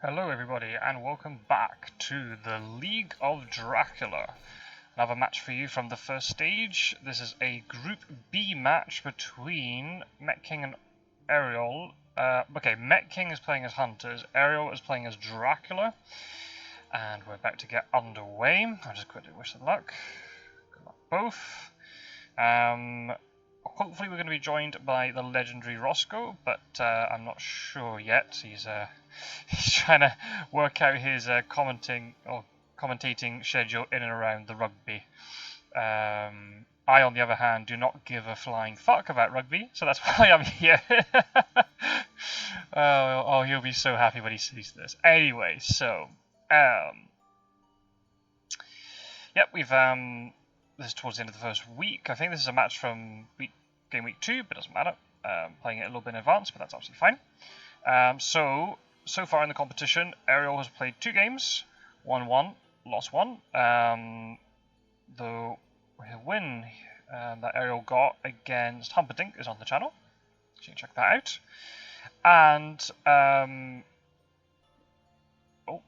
Hello everybody and welcome back to the League of Dracula. Another match for you from the first stage. This is a Group B match between Mettking and aerol. Mettking is playing as Hunters, aerol is playing as Dracula. And we're about to get underway. I'll just quickly wish them luck. Good luck both. Hopefully we're going to be joined by the legendary Rossco, but I'm not sure yet. He's trying to work out his commentating schedule in and around the rugby. I, on the other hand, do not give a flying fuck about rugby, so that's why I'm here. He'll be so happy when he sees this. Anyway, so we've this is towards the end of the first week. I think this is a match from game week 2, but it doesn't matter. Playing it a little bit in advance, but that's absolutely fine. So far in the competition, aerol has played 2 games, won 1, lost 1. The win that aerol got against Humperdinck is on the channel, so you can check that out. And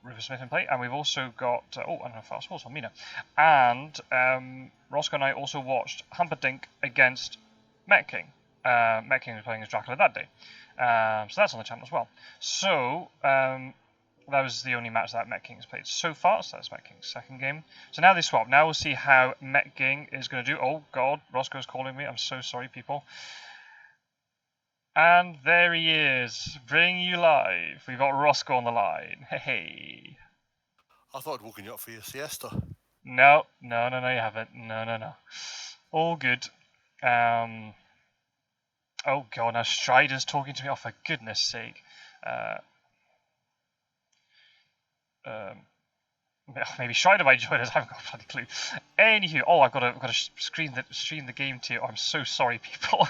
Rufus Smith in play, and we've also got fast forwards on Mina. And Rossco and I also watched Humperdinck against Mettking. Mettking was playing as Dracula that day, so that's on the channel as well. So that was the only match that Mettking has played so far. So that's Mettking's second game. So now they swap. Now we'll see how Mettking is going to do. Oh God, Rossco's calling me. I'm so sorry, people. And there he is, bringing you live. We've got Rossco on the line. Hey. I thought I'd woken you up for your siesta. No, you haven't. No. All good. Oh God, now Strider's talking to me. Oh, for goodness sake. Maybe Strider might join us. I haven't got a bloody clue. Anywho, I've got to stream the game to you. Oh, I'm so sorry, people.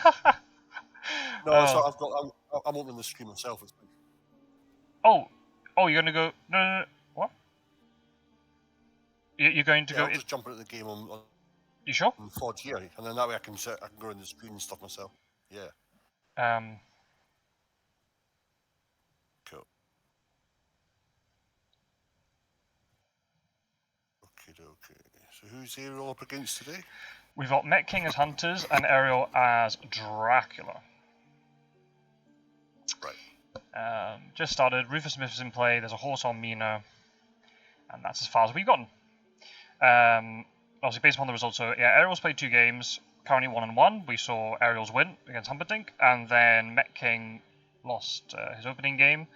No, so I'm opening the stream myself. It's fine. You're gonna go? No. What? You're going to go? I'll just jump into the game on. You sure? On Fodge here, and then that way I can go in the screen and stuff myself. Yeah. Cool. Okay. So who's aerol up against today? We've got Mettking as Hunters and aerol as Dracula. Right. Just started. Rufus Smith is in play. There's a horse on Mina, and that's as far as we've gotten. Obviously, based upon the results, so yeah, aerol's played 2 games, currently 1-1. We saw aerol's win against Humperdinck, and then Mettking lost his opening game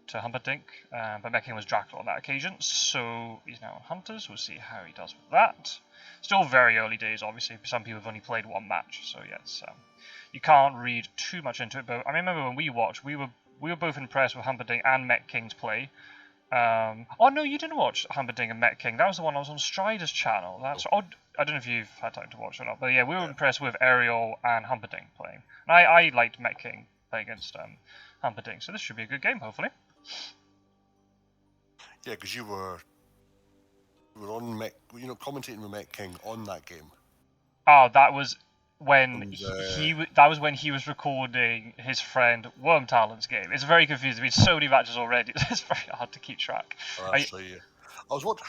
to Humperdinck, but Mettking was Dracula on that occasion, so he's now on Hunters. We'll see how he does with that. Still very early days, obviously. Some people have only played 1 match, so yes, you can't read too much into it. But I remember when we watched, we were both impressed with Humperdinck and Mettking's play. Oh no, you didn't watch Humperdinck and Mettking. That was the one I was on Strider's channel. That's I don't know if you've had time to watch it or not, but yeah, we were impressed with aerol and Humperdinck playing. And I liked Mettking playing against Humperdinck, so this should be a good game, hopefully. Yeah, because you were on commentating with Mettking on that game. Oh, that was when he was recording his friend Wormtalon's game. It's very confusing. There's been so many matches already. It's very hard to keep track. Actually, I was wondering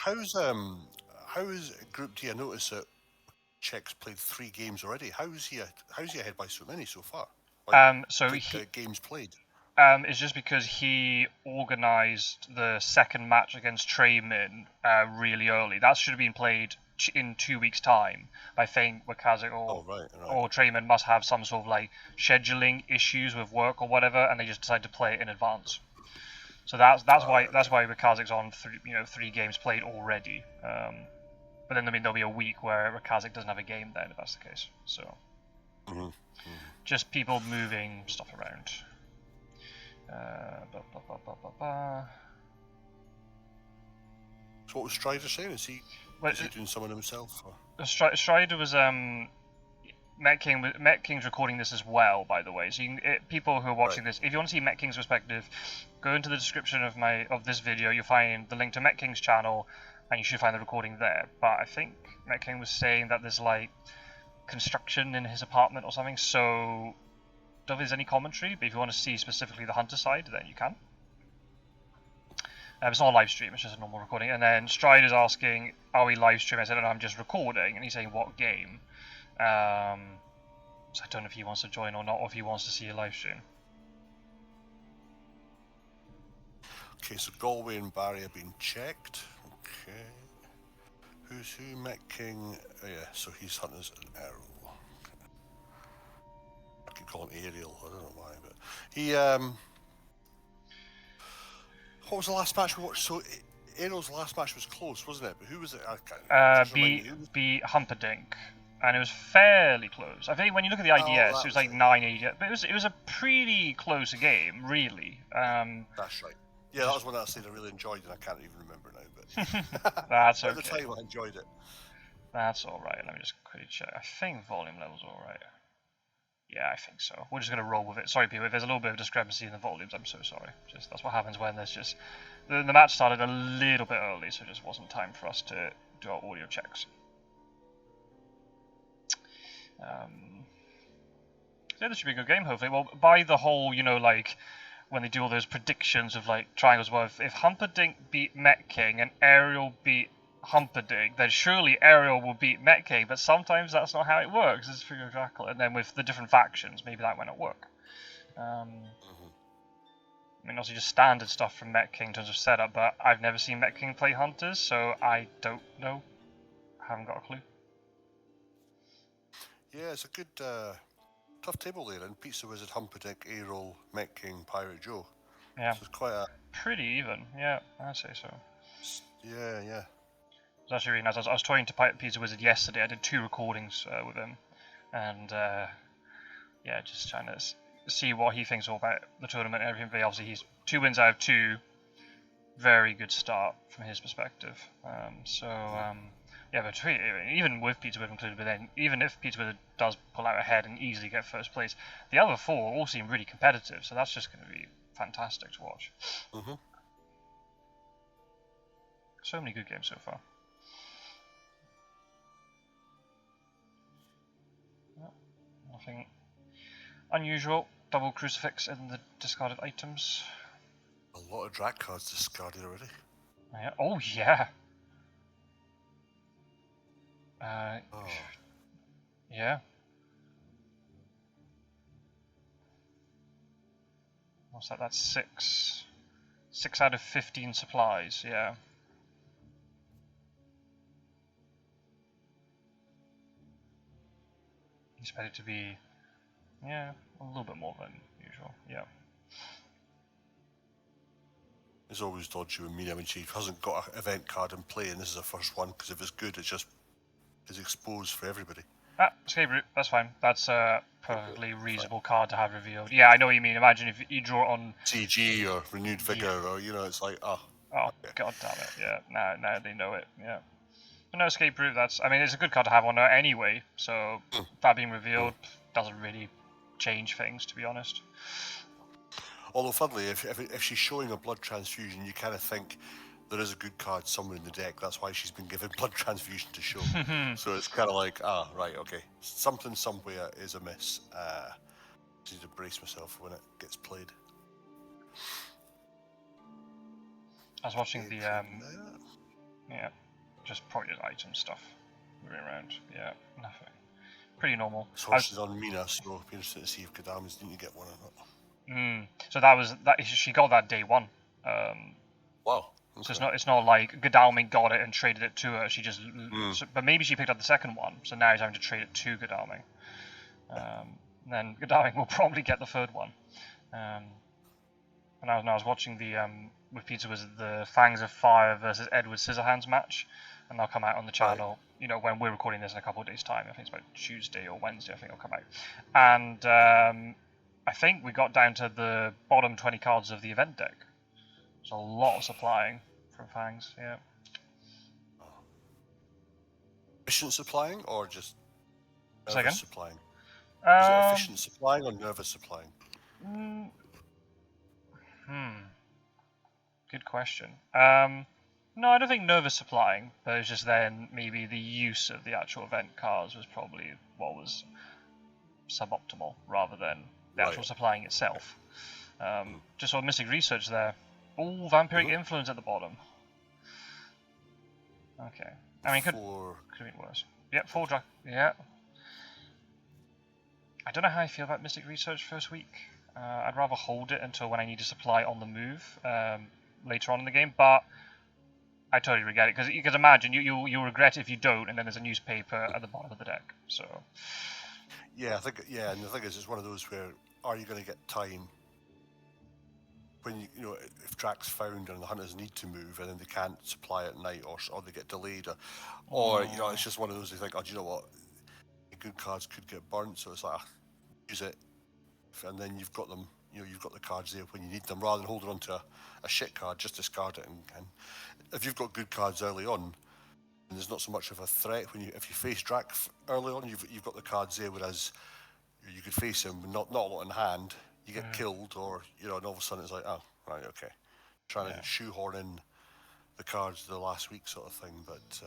how's Group D? I noticed that Czech's played 3 games already. How's he ahead by so many so far? Games played. It's just because he organised the second match against Trayman really early. That should have been played in 2 weeks' time. I think Wakazik or Trayman must have some sort of scheduling issues with work or whatever, and they just decided to play it in advance. So that's why Wakazik's on 3 games played already. But then there'll be a week where Wakazik doesn't have a game then, if that's the case. So just people moving stuff around. So what was Strider saying? Is he doing someone himself? Or? Strider was Mettking's recording this as well, by the way. So people who are watching this, if you want to see Mettking's perspective, go into the description of this video. You'll find the link to Mettking's channel, and you should find the recording there. But I think Mettking was saying that there's construction in his apartment or something, so don't think there's any commentary, but if you want to see specifically the Hunter side, then you can. It's not a live stream, it's just a normal recording. And then Strider's asking, are we live streaming? I said, no, I'm just recording. And he's saying, what game? So I don't know if he wants to join or not, or if he wants to see a live stream. Okay, so Galway and Barry have been checked. Okay. Who's who? Mettking. Oh, yeah, so he's Hunter's an aerol. I could call him aerial, I don't know why, but he what was the last match we watched? So Aerol's last match was close, wasn't it? But who was it? I can't. Beat Humperdinck, and it was fairly close. I think when you look at the IDS, it was like 9-8, but it was a pretty close game, really. That's right. Yeah, that was one that I said I really enjoyed, and I can't even remember now. But that's okay. At the time, I enjoyed it. That's all right. Let me just quickly check. I think volume level's all right. Yeah, I think so. We're just going to roll with it. Sorry, people, if there's a little bit of discrepancy in the volumes, I'm so sorry. Just that's what happens when there's just... The match started a little bit early, so it just wasn't time for us to do our audio checks. So this should be a good game, hopefully. Well, by the whole, you know, like, when they do all those predictions of, like, triangles, well, if Humperdinck beat Mettking and Aerial beat Humperdinck, then surely Aerial will beat Mettking, but sometimes that's not how it works. It's Fury of Dracula, and then with the different factions, maybe that might not work. I mean, also just standard stuff from Mettking in terms of setup, but I've never seen Mettking play Hunters, so I don't know. I haven't got a clue. Yeah, it's a good, tough table there, and Pizza Wizard, Humperdinck, aerol, Mettking, Pirate Joe. Yeah. So it's quite a... Pretty even, yeah, I'd say so. Yeah. It's actually really nice. I was talking to Pizza Wizard yesterday. I did 2 recordings with him, and yeah, just trying to see what he thinks all about the tournament and everything. But obviously, he's 2 wins out of 2. Very good start from his perspective. Yeah, but even with Pizza Wizard included, but then even if Pizza Wizard does pull out ahead and easily get first place, the other 4 all seem really competitive. So that's just going to be fantastic to watch. So many good games so far. Nothing unusual. Double crucifix in the discarded items. A lot of Drac cards discarded already. Yeah. Oh yeah. Yeah. What's that? That's 6. 6 out of 15 supplies. Yeah. Expect it to be, yeah, a little bit more than usual. Yeah. It's always dodgy with me. I mean, she hasn't got an event card in play, and this is her first one, because if it's good, it just is exposed for everybody. Escape route, that's fine. That's a perfectly reasonable card to have revealed. Yeah, I know what you mean. Imagine if you draw it on CG or Renewed Vigor, or, you know, it's like, oh, okay. God damn it. Yeah, now they know it. Yeah. But no escape route, I mean, it's a good card to have on there anyway, so that being revealed doesn't really change things, to be honest. Although, funnily, if she's showing a blood transfusion, you kind of think there is a good card somewhere in the deck. That's why she's been given blood transfusion to show. So it's kind of like, right, okay. Something somewhere is amiss. I need to brace myself when it gets played. I was watching the, yeah, just probably just item stuff moving around. Yeah, nothing. Pretty normal. Sources on Mina, so it'll be interesting to see if Kadami's didn't get one or not. So that was that. She got that day 1. Wow. Okay. So it's not like Godalming got it and traded it to her. She just, but maybe she picked up the second one. So now he's having to trade it to Godalming. Then Godalming will probably get the third one. And I was watching the with Pizza Wizard the Fangs of Fire versus Edward Scissorhands match, and they'll come out on the channel. Right. You know, when we're recording this in a couple of days' time. I think it's about Tuesday or Wednesday. I think it'll come out. And I think we got down to the bottom 20 cards of the event deck. There's a lot of supplying from Fangs. Yeah. Efficient supplying or just nervous supplying? Is it efficient supplying or nervous supplying? Good question. No, I don't think nervous supplying, but it's just then maybe the use of the actual event cards was probably what was suboptimal rather than the actual supplying itself. Just sort of missing research there. Oh, vampiric influence at the bottom. Okay. I mean, could be worse. Yeah, 4 Dracula. Yeah. I don't know how I feel about Mystic Research first week. I'd rather hold it until when I need to supply on the move later on in the game, but I totally regret it, because imagine you'll regret it if you don't, and then there's a newspaper at the bottom of the deck. So yeah, I think and the thing is, it's one of those where are you going to get time when you know if Drac's found and the hunters need to move and then they can't supply at night, or they get delayed, or you know it's just one of those you think, oh, do you know what, good cards could get burnt, so it's like use it, and then you've got them. You know, you've got the cards there when you need them, rather than holding on to a shit card. Just discard it, and if you've got good cards early on, and there's not so much of a threat if you face Drac early on, you've got the cards there. Whereas you could face him with not a lot in hand, you get killed, or you know, and all of a sudden it's like, oh, right, okay, trying to shoehorn in the cards the last week sort of thing, but.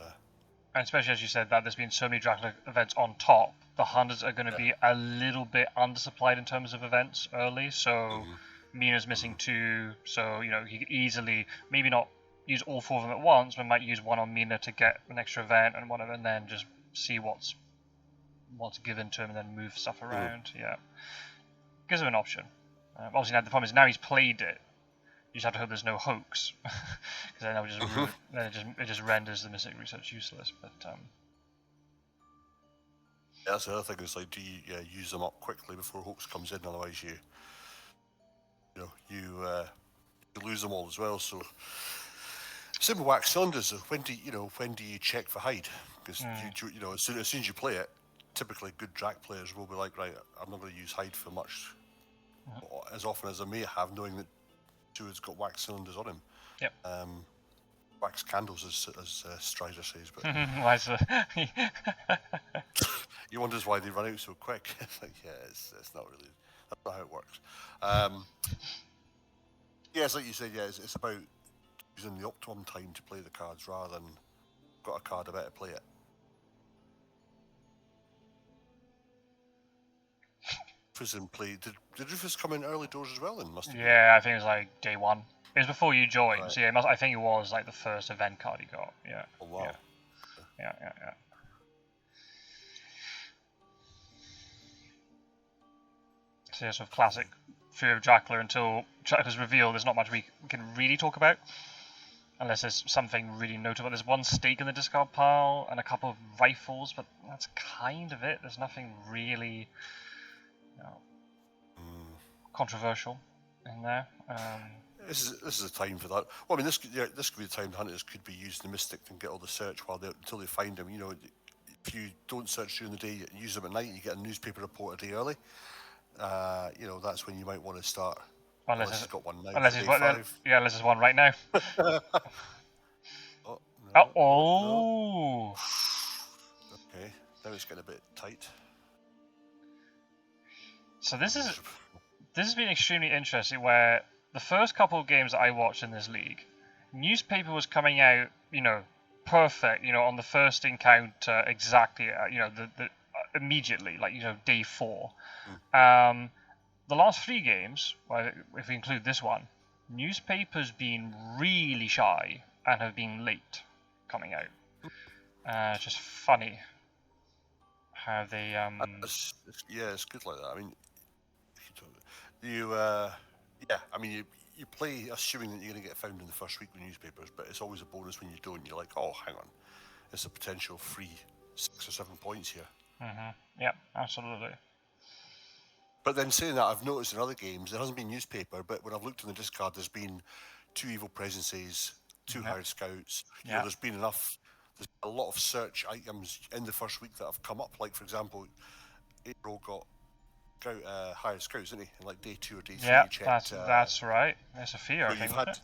And especially as you said that there's been so many Dracula events on top, the hunters are going to be a little bit undersupplied in terms of events early. So Mina's missing 2, so you know he could easily maybe not use all 4 of them at once, but might use one on Mina to get an extra event and whatever, and then just see what's given to him and then move stuff around. Yeah, gives him an option. Obviously now the problem is now he's played it. You just have to hope there's no hoax, because then that would just then it just renders the Mystic Research useless. But that's the other thing. Is like, do you use them up quickly before hoax comes in? Otherwise, you lose them all as well. So same with wax cylinders. When do you check for hide? Because you know as soon as you play it, typically good Drac players will be like, right, I'm not going to use hide for much as often as I may have, knowing that. Has got wax cylinders on him. Yep. Wax candles, as Strider says. But why so? he wonders why they run out so quick. It's not really. That's not how it works. It's like you said. Yeah, it's about using the optimum time to play the cards rather than got a card, I better play it. Prison play. Did Rufus come in early doors as well? Then must have. Yeah, I think it was like day 1. It was before you joined, right. So yeah, I think it was like the first event card he got. Yeah. Oh wow. Yeah. So yeah, sort of classic Fury of Dracula. Until Dracula's revealed, there's not much we can really talk about, unless there's something really notable. There's 1 stake in the discard pile and a couple of rifles, but that's kind of it. There's nothing really. Controversial in there. This is a time for that. Well, I mean, this could be the time the hunters could be using the Mystic and get all the search until they find him. You know, if you don't search during the day, and use them at night, and you get a newspaper report a day early. You know, that's when you might want to start. Unless he's got one now. Unless there's one right now. No. Okay, now it's getting a bit tight. So this has been extremely interesting, where the first couple of games that I watched in this league, newspaper was coming out, perfect, on the first encounter, exactly, the immediately, like, day 4. The last 3 games, well, if we include this one, newspaper's been really shy and have been late coming out. It's just funny how they... it's good like that. I mean, you play assuming that you're going to get found in the first week with newspapers, but it's always a bonus when you don't. You're like, oh, hang on, it's a potential free 6 or 7 points here. Yeah, absolutely. But then saying that, I've noticed in other games there hasn't been newspaper, but when I've looked in the discard, there's been 2 evil presences, 2 hired scouts. There's been enough. There's a lot of search items in the first week that have come up. Like, for example, aerol got hired scouts, didn't he? In like day 2 or day 3, yeah, you checked. That's right. There's a fear. You've had,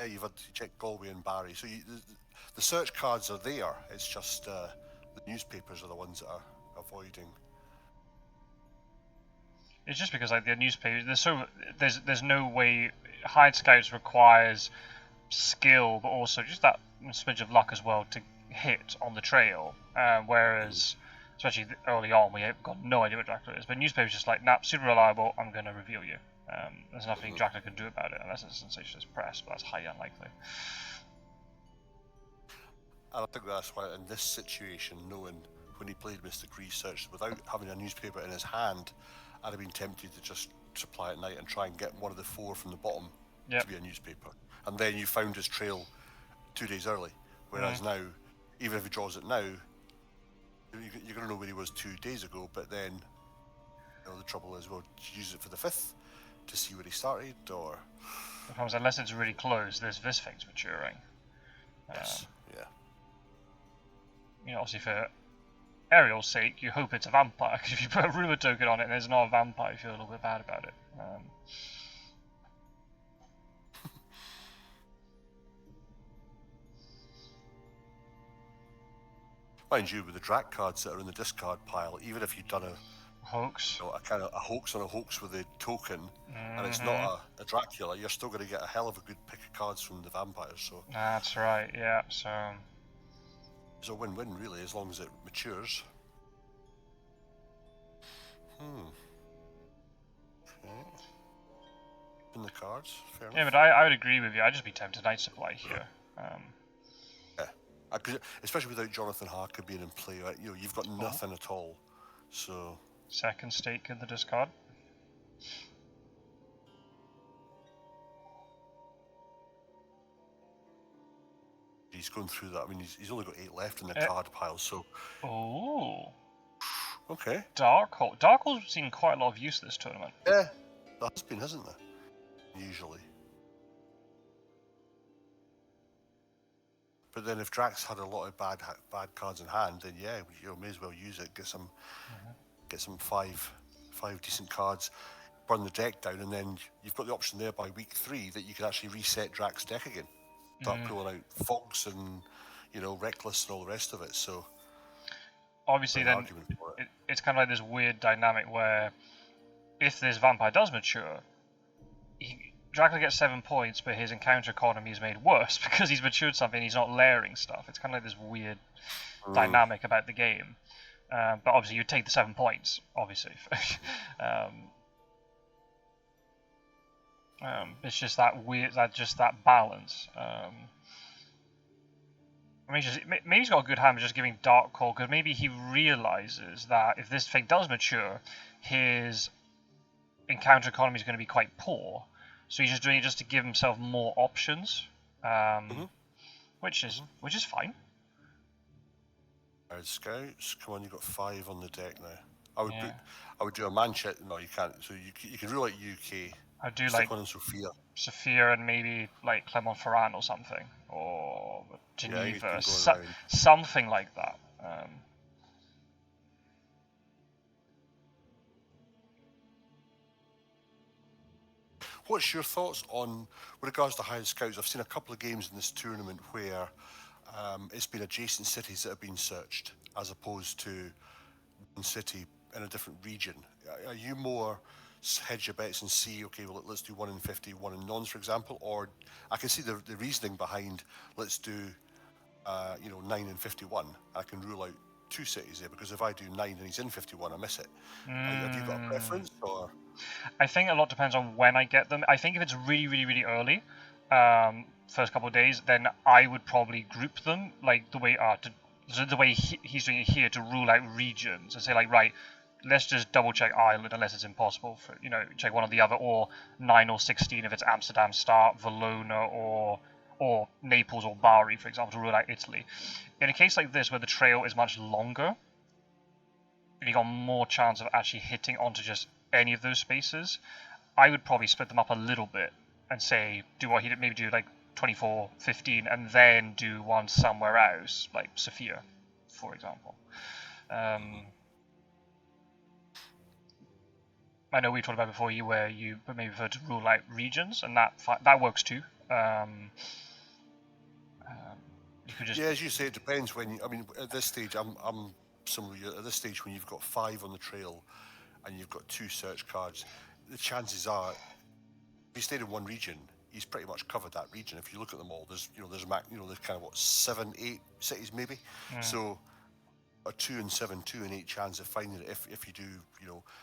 you've had to check Galway and Barry. So the search cards are there. It's just the newspapers are the ones that are avoiding. It's just because like the newspapers, there's no way. Hired scouts requires skill, but also just that smidge of luck as well to hit on the trail. Whereas, especially early on, we have got no idea what Dracula is. But newspapers just like, nah, super reliable. I'm going to reveal you. There's nothing Dracula can do about it unless it's a sensationalist press, but that's highly unlikely. And I think that's why in this situation, knowing when he played Mystic Research, without having a newspaper in his hand, I'd have been tempted to just supply at night and try and get one of the 4 from the bottom to be a newspaper. And then you found his trail 2 days early. Whereas now, even if he draws it now, you're going to know where he was 2 days ago, but then the trouble is, well, use it for the 5th to see where he started, or... Because unless it's really close, this thing's maturing. Yes, yeah. Obviously for aerol's sake, you hope it's a vampire, because if you put a rumour token on it and there's not a vampire, you feel a little bit bad about it. Mind you, with the Drac cards that are in the discard pile, even if you've done a hoax, a kind of a hoax on a hoax with a token, and it's not a Dracula, you're still going to get a hell of a good pick of cards from the vampires. So that's right, yeah. So it's a win-win, really, as long as it matures. Okay. In the cards, fair enough. Yeah, but I would agree with you. I'd just be tempted Night Supply here. Especially without Jonathan Harker being in play, right? You've got nothing at all. So second stake in the discard. He's going through that. I mean, he's only got 8 left in the card pile. So okay. Darkhold. Darkhold's seen quite a lot of use this tournament. Yeah, there has been, hasn't there? Usually. But then if Drax had a lot of bad cards in hand, then yeah, you may as well use it. Get some 5 decent cards, burn the deck down, and then you've got the option there by week 3 that you can actually reset Drax's deck again. Start pulling out Fogs and Reckless and all the rest of it. So obviously, then it's kind of like this weird dynamic where if this vampire does mature, Dracula gets 7 points, but his encounter economy is made worse because he's matured something. He's not layering stuff. It's kind of like this weird dynamic about the game. But obviously, you take the 7 points. Obviously, it's just that weird. That balance. I mean, maybe he's got a good hand with just giving Darkhold, because maybe he realizes that if this thing does mature, his encounter economy is going to be quite poor. So he's just doing it just to give himself more options, which is fine. Alright, Scouts, come on, you've got 5 on the deck now. I would do a Manchester. No, you can't. So you can rule out UK. I'd do stick one in Sophia. Sophia and maybe like Clermont-Ferrand or something, or Geneva, something like that. What's your thoughts on, with regards to Hired Scouts? I've seen a couple of games in this tournament where it's been adjacent cities that have been searched, as opposed to one city in a different region. Are you more hedge your bets and see, okay, well, let's do 1 in 50, 1 in nons, for example, or I can see the reasoning behind, let's do 9 in 51. I can rule out 2 cities there, because if I do 9 and he's in 51, I miss it. Have you got a preference, or? I think a lot depends on when I get them. I think if it's really, really, really early, first couple of days, then I would probably group them like the way he's doing it here, to rule out regions and say, like, right, let's just double check Ireland unless it's impossible for check one or the other, or 9 or 16 if it's Amsterdam start, Valona or Naples or Bari, for example, to rule out Italy. In a case like this where the trail is much longer, you got more chance of actually hitting onto just any of those spaces, I would probably split them up a little bit and say, do what he did, maybe do like 24, 15, and then do one somewhere else, like Sophia, for example. I know we talked about before where you maybe prefer to rule out regions, and that works too. You could just... Yeah, as you say, it depends when. I mean, at this stage, I'm similar. At this stage, when you've got 5 on the trail and you've got 2 search cards, the chances are, if he stayed in one region, he's pretty much covered that region. If you look at them all, there's kind of 7, 8 cities maybe. So a 2 and 7, 2 and 8 chance of finding it if you do,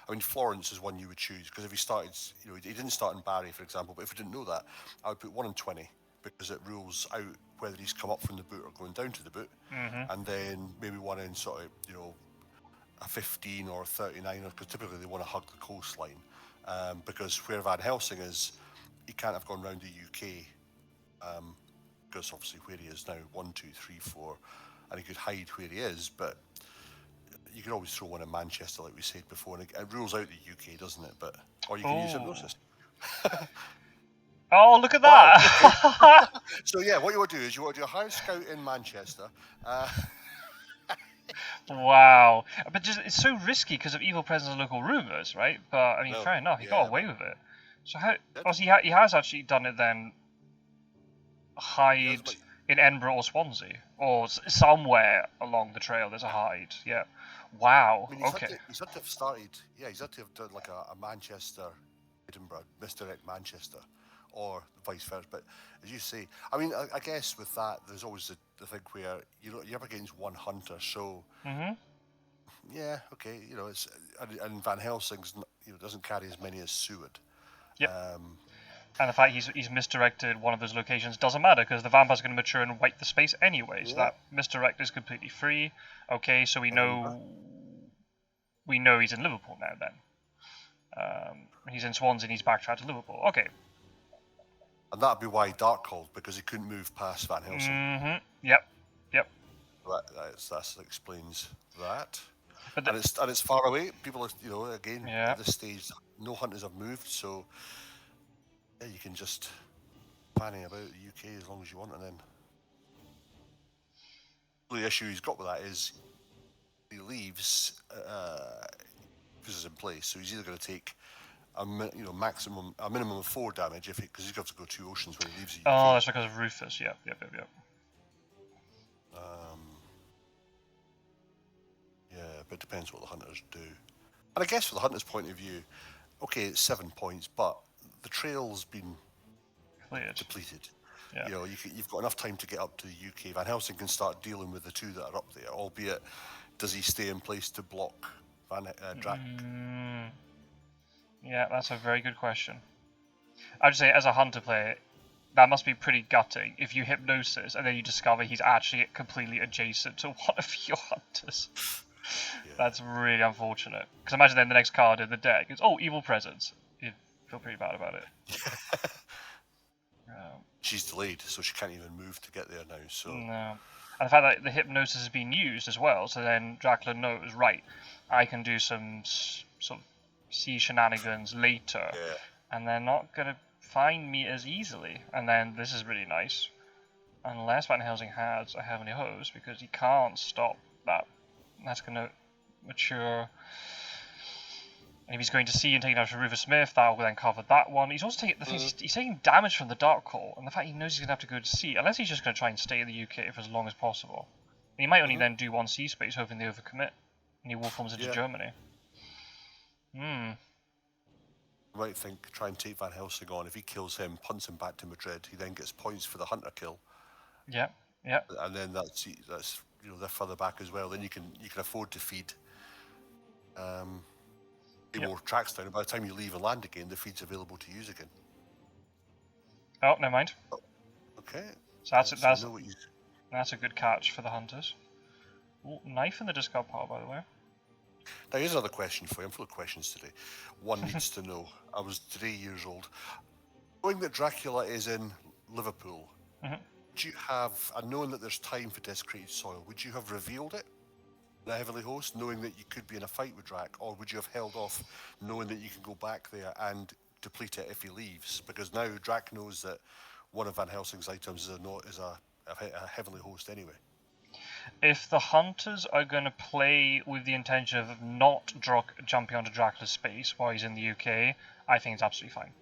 I mean, Florence is one you would choose because if he started, he didn't start in Barry, for example, but if we didn't know that, I would put 1 in 20 because it rules out whether he's come up from the boot or going down to the boot, and then maybe 1 in sort of, a 15 or 39, because typically they want to hug the coastline, because where Van Helsing is, he can't have gone round the UK, because obviously where he is now, 1, 2, 3, 4, and he could hide where he is, but you could always throw 1 in Manchester, like we said before, and it rules out the UK, doesn't it? Or you can use hypnosis. Oh, look at that! Wow, okay. So yeah, what you want to do is you want to do a house scout in Manchester. Wow, but it's so risky because of evil presence and local rumours, right? But I mean, fair enough, he got away with it. So how? Obviously, he has actually done it then. Hide in Edinburgh or Swansea, or somewhere along the trail. There's a hide. Yeah. Wow. I mean, he's had to have started. Yeah, he's had to have done like a Manchester, Edinburgh, misdirect Manchester, or vice versa. But as you say, I mean, I guess with that, there's always the thing where you're up against one hunter. So yeah, okay, it's and Van Helsing's doesn't carry as many as Seward. Yep. And the fact he's misdirected one of those locations doesn't matter because the vampire's going to mature and wipe the space anyway. So that misdirect is completely free. Okay, so we know he's in Liverpool now. Then he's in Swansea and he's backtracked to Liverpool. Okay. And that'd be why Dark called, because he couldn't move past Van Helsing. Yep. That explains that. And it's far away. People are, again, at this stage, no hunters have moved, so yeah, you can just fanning about the UK as long as you want, and then the issue he's got with that is he leaves this is in place, so he's either going to take a minimum of 4 damage because he's got to go 2 oceans when he leaves the UK. Oh, that's because of Rufus. Yep. Yeah, but it depends what the hunters do. And I guess from the hunter's point of view, okay, it's 7 points, but the trail's been depleted. Yeah. You've got enough time to get up to the UK. Van Helsing can start dealing with the 2 that are up there, albeit does he stay in place to block Drac? Yeah, that's a very good question. I'd say as a hunter player, that must be pretty gutting if you hypnosis and then you discover he's actually completely adjacent to one of your hunters. Yeah. That's really unfortunate. Because imagine then the next card in the deck is, evil presence. You'd feel pretty bad about it. She's delayed, so she can't even move to get there now. So no. And the fact that the hypnosis is being used as well, so then Dracula knows, right, I can do some sort of sea shenanigans later, and they're not going to find me as easily. And then this is really nice. Unless Van Helsing has a Heavenly Host, because he can't stop that. That's going to mature. And if he's going to sea and taking out Rufus Smith, that will then cover that one. He's also taking he's taking damage from the Dark Call, and the fact he knows he's going to have to go to sea, unless he's just going to try and stay in the UK for as long as possible. And he might only then do 1 sea space, hoping they overcommit, and he wolf forms into Germany. You might think, try and take Van Helsing on. If he kills him, punts him back to Madrid, he then gets points for the hunter kill. Yeah. And then that's they're further back as well. Then you can afford to feed more tracks down. By the time you leave and land again, the feed's available to use again. Oh, never mind. Okay. So that's a good catch for the hunters. Ooh, knife in the discard pile, by the way. Now here's another question for you. I'm full of questions today. One needs to know. I was 3 years old. Knowing that Dracula is in Liverpool, would you have, and knowing that there's time for desecrated soil, would you have revealed it? The Heavenly Host, knowing that you could be in a fight with Drac, or would you have held off, knowing that you can go back there and deplete it if he leaves? Because now Drac knows that one of Van Helsing's items is a Heavenly Host anyway. If the hunters are going to play with the intention of not jumping onto Dracula's space while he's in the UK, I think it's absolutely fine.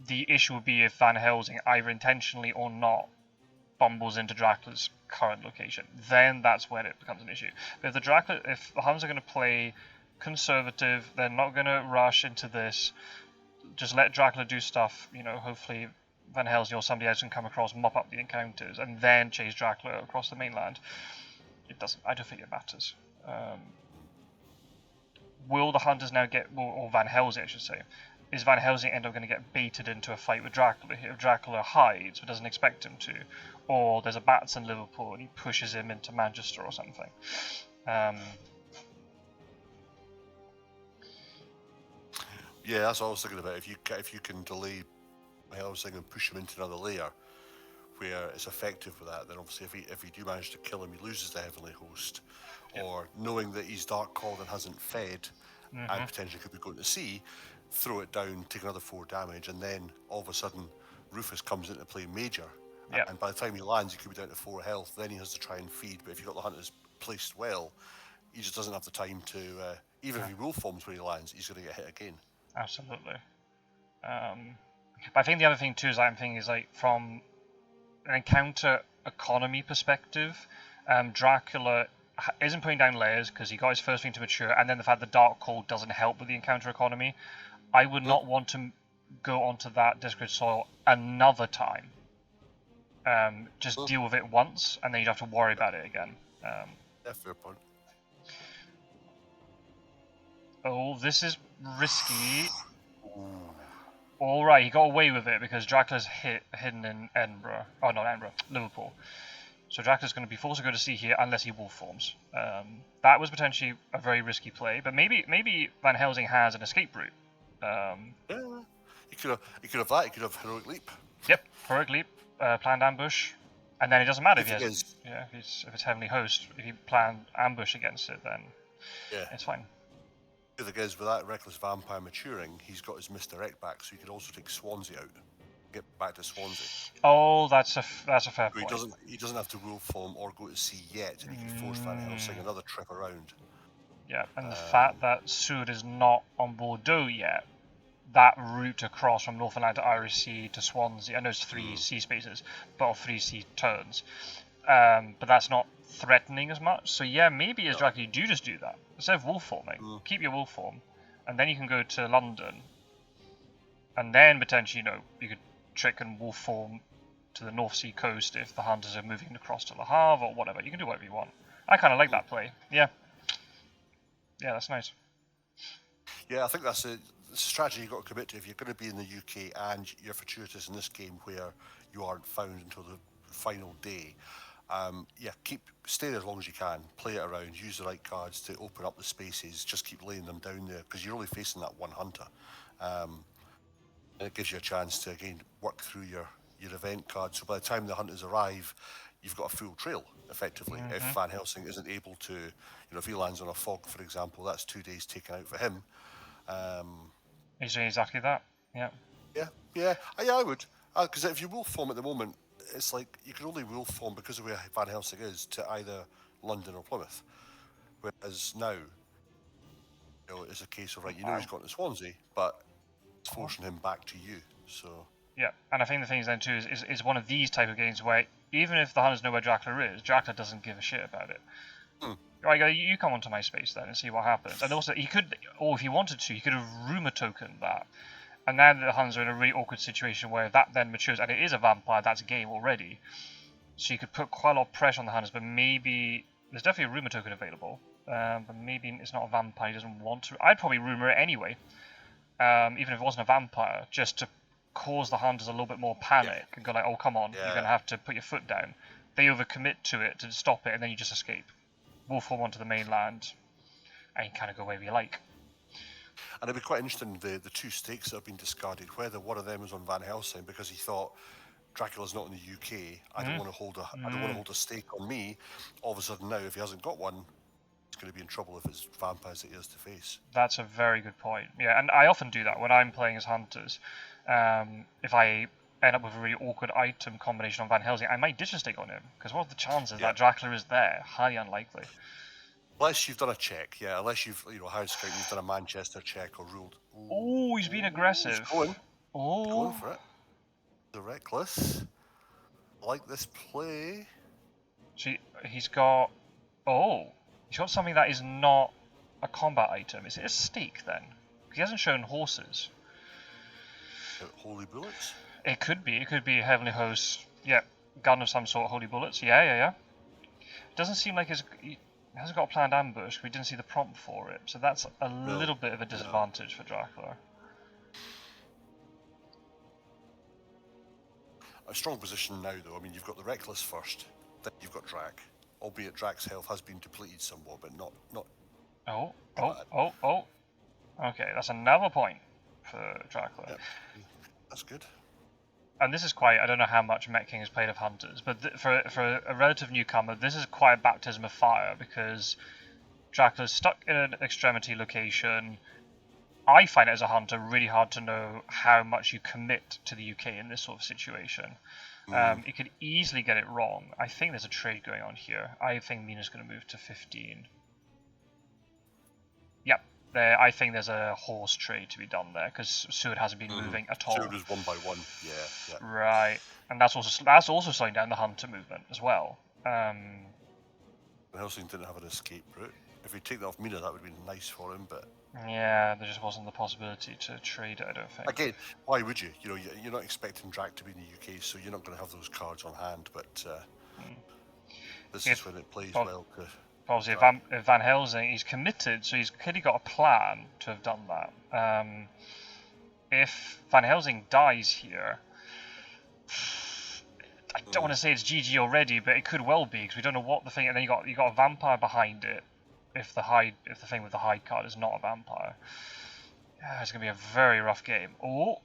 The issue would be if Van Helsing, either intentionally or not, bumbles into Dracula's current location. Then that's when it becomes an issue. But if the hunters are going to play conservative, they're not going to rush into this. Just let Dracula do stuff. Hopefully Van Helsing or somebody else can come across, mop up the encounters, and then chase Dracula across the mainland. it doesn't. I don't think it matters. Will the Hunters now get, or Van Helsing, I should say, is Van Helsing end up going to get baited into a fight with Dracula here? If Dracula hides but doesn't expect him to, or there's a Bats in Liverpool and he pushes him into Manchester or something. Yeah, that's what I was thinking about. If you can delay Van Helsing and push him into another layer where it's effective with that, then obviously if you do manage to kill him, he loses the Heavenly Host. Yep. Or knowing that he's Dark Called and hasn't fed and potentially could be going to sea, throw it down, take another 4 damage, and then all of a sudden Rufus comes into play major. Yep. And by the time he lands, he could be down to 4 health. Then he has to try and feed. But if you've got the Hunters placed well, he just doesn't have the time to. Even if he will forms where he lands, he's going to get hit again. Absolutely. But I think the other thing too is I'm thinking is like from an encounter economy perspective, Dracula isn't putting down layers because he got his first thing to mature, and then the fact that Dark Cold doesn't help with the encounter economy. I would not want to go onto that Discred soil another time. Just deal with it once, and then you'd have to worry about it again. Yeah, fair point. Oh, this is risky. Alright, he got away with it because Dracula's hidden in Edinburgh. Oh, not Edinburgh, Liverpool. So Dracula's going to be forced to go to sea here unless he wolf forms. That was potentially a very risky play, but maybe Van Helsing has an escape route. Yeah, he could have that. He could have Heroic Leap. Yep, Heroic Leap, planned ambush, and then it doesn't matter if it's Heavenly Host. If you plan ambush against it, then it's fine. The thing is, with that Reckless Vampire maturing, he's got his misdirect back, so he could also take Swansea out. Get back to Swansea. Oh, that's a fair point. He doesn't have to wolf form or go to sea yet, and he can force Van Helsing another trip around. Yeah, and the fact that Seward is not on Bordeaux yet, that route across from Northumberland to Irish Sea to Swansea, I know it's 3 sea spaces, but 3 sea turns, but that's not threatening as much. So yeah, maybe as Dracula you do just do that instead of wolf forming. Keep your wolf form, and then you can go to London, and then potentially you could trick and wolf form to the North Sea coast if the Hunters are moving across to Le Havre or whatever. You can do whatever you want. I kind of like that play. Yeah, that's nice. Yeah, I think that's a strategy you've got to commit to if you're going to be in the UK and you're fortuitous in this game where you aren't found until the final day. Stay there as long as you can, play it around, use the right cards to open up the spaces, just keep laying them down there because you're only facing that one Hunter. And it gives you a chance to, again, work through your event card. So by the time the Hunters arrive, you've got a full trail, effectively. If Van Helsing isn't able to, if he lands on a fog, for example, that's 2 days taken out for him. He's doing exactly that, yeah. Yeah, I would. Because if you wolf form at the moment, it's like you can only wolf form because of where Van Helsing is to either London or Plymouth. Whereas now, it's a case of, he's gone to Swansea, but it's forcing him back to you, so... Yeah, and I think the thing is then too is one of these type of games where even if the Hunters know where Dracula is, Dracula doesn't give a shit about it. Right, you come onto my space then and see what happens. And also, he could, or if he wanted to, he could have rumour tokened that. And now the Hunters are in a really awkward situation where that then matures, and it is a vampire, that's a game already. So you could put quite a lot of pressure on the Hunters, but maybe, there's definitely a rumour token available, but maybe it's not a vampire, he doesn't want to. I'd probably rumour it anyway, even if it wasn't a vampire, just to cause the Hunters a little bit more panic and go like, oh come on, you're going to have to put your foot down. They overcommit to it to stop it, and then you just escape. Wolf form onto the mainland, and you kind of go wherever you like. And it'd be quite interesting, the 2 stakes that have been discarded, whether one of them was on Van Helsing because he thought Dracula's not in the UK, I don't want to hold a stake on me. All of a sudden now, if he hasn't got one, he's going to be in trouble if it's vampires that he has to face. That's a very good point. Yeah, and I often do that when I'm playing as Hunters. If I end up with a really awkward item combination on Van Helsing, I might ditch a stake on him, because what are the chances that Dracula is there? Highly unlikely. Unless you've done a check, unless you've, House Scout, you've done a Manchester check or ruled. Oh, he's been aggressive. He's going. Oh. He's going for it. The Reckless. I like this play. See, he's got something that is not a combat item. Is it a stake then? He hasn't shown horses. Holy Bullets? It could be. It could be Heavenly Host. Yeah, gun of some sort, Holy Bullets. Yeah. It doesn't seem like he hasn't got a planned ambush. We didn't see the prompt for it, so that's a little bit of a disadvantage for Dracula. A strong position now, though. I mean, you've got the Reckless first, then you've got Drac. Albeit Drac's health has been depleted somewhat, but not. Oh. Okay, that's another point for Dracula. Yep. That's good. And this is quite, I don't know how much Mettking has played of Hunters, but for a relative newcomer, this is quite a baptism of fire, because Dracula's stuck in an extremity location. I find it as a hunter really hard to know how much you commit to the UK in this sort of situation. You could easily get it wrong. I think there's a trade going on here. I think Mina's going to move to 15. Yep. I think there's a horse trade to be done there, because Seward hasn't been moving at all. Seward was 1 by 1, yeah. Right, and that's also slowing down the hunter movement as well. Van Helsing didn't have an escape route. If we take that off Mina, that would be nice for him, but... Yeah, there just wasn't the possibility to trade it, I don't think. Again, why would you? You know, you're not expecting Drac to be in the UK, so you're not going to have those cards on hand, but this is when it plays well to... Obviously, if Van Helsing, he's committed, so he's clearly got a plan to have done that. If Van Helsing dies here, I don't want to say it's GG already, but it could well be, because we don't know what the thing. And then you got a vampire behind it. If the thing with the hide card is not a vampire, it's gonna be a very rough game. Oh,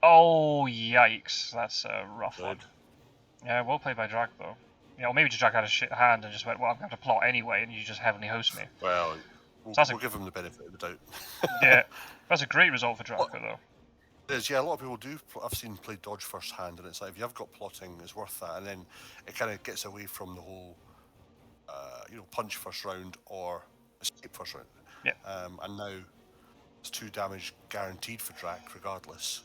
yikes! That's a rough one. Yeah, well played by Drac though. Yeah, or maybe just Drac had a shit hand and just went, well, I'm going to plot anyway, and you just heavily host me. Well, we'll give him the benefit of the doubt. Yeah, that's a great result for Drac though. It is, yeah, a lot of people do. I've seen play dodge first hand, and it's like, if you have got plotting, it's worth that, and then it kind of gets away from the whole, punch first round or escape first round. Yeah. And now it's 2 damage guaranteed for Drac, regardless.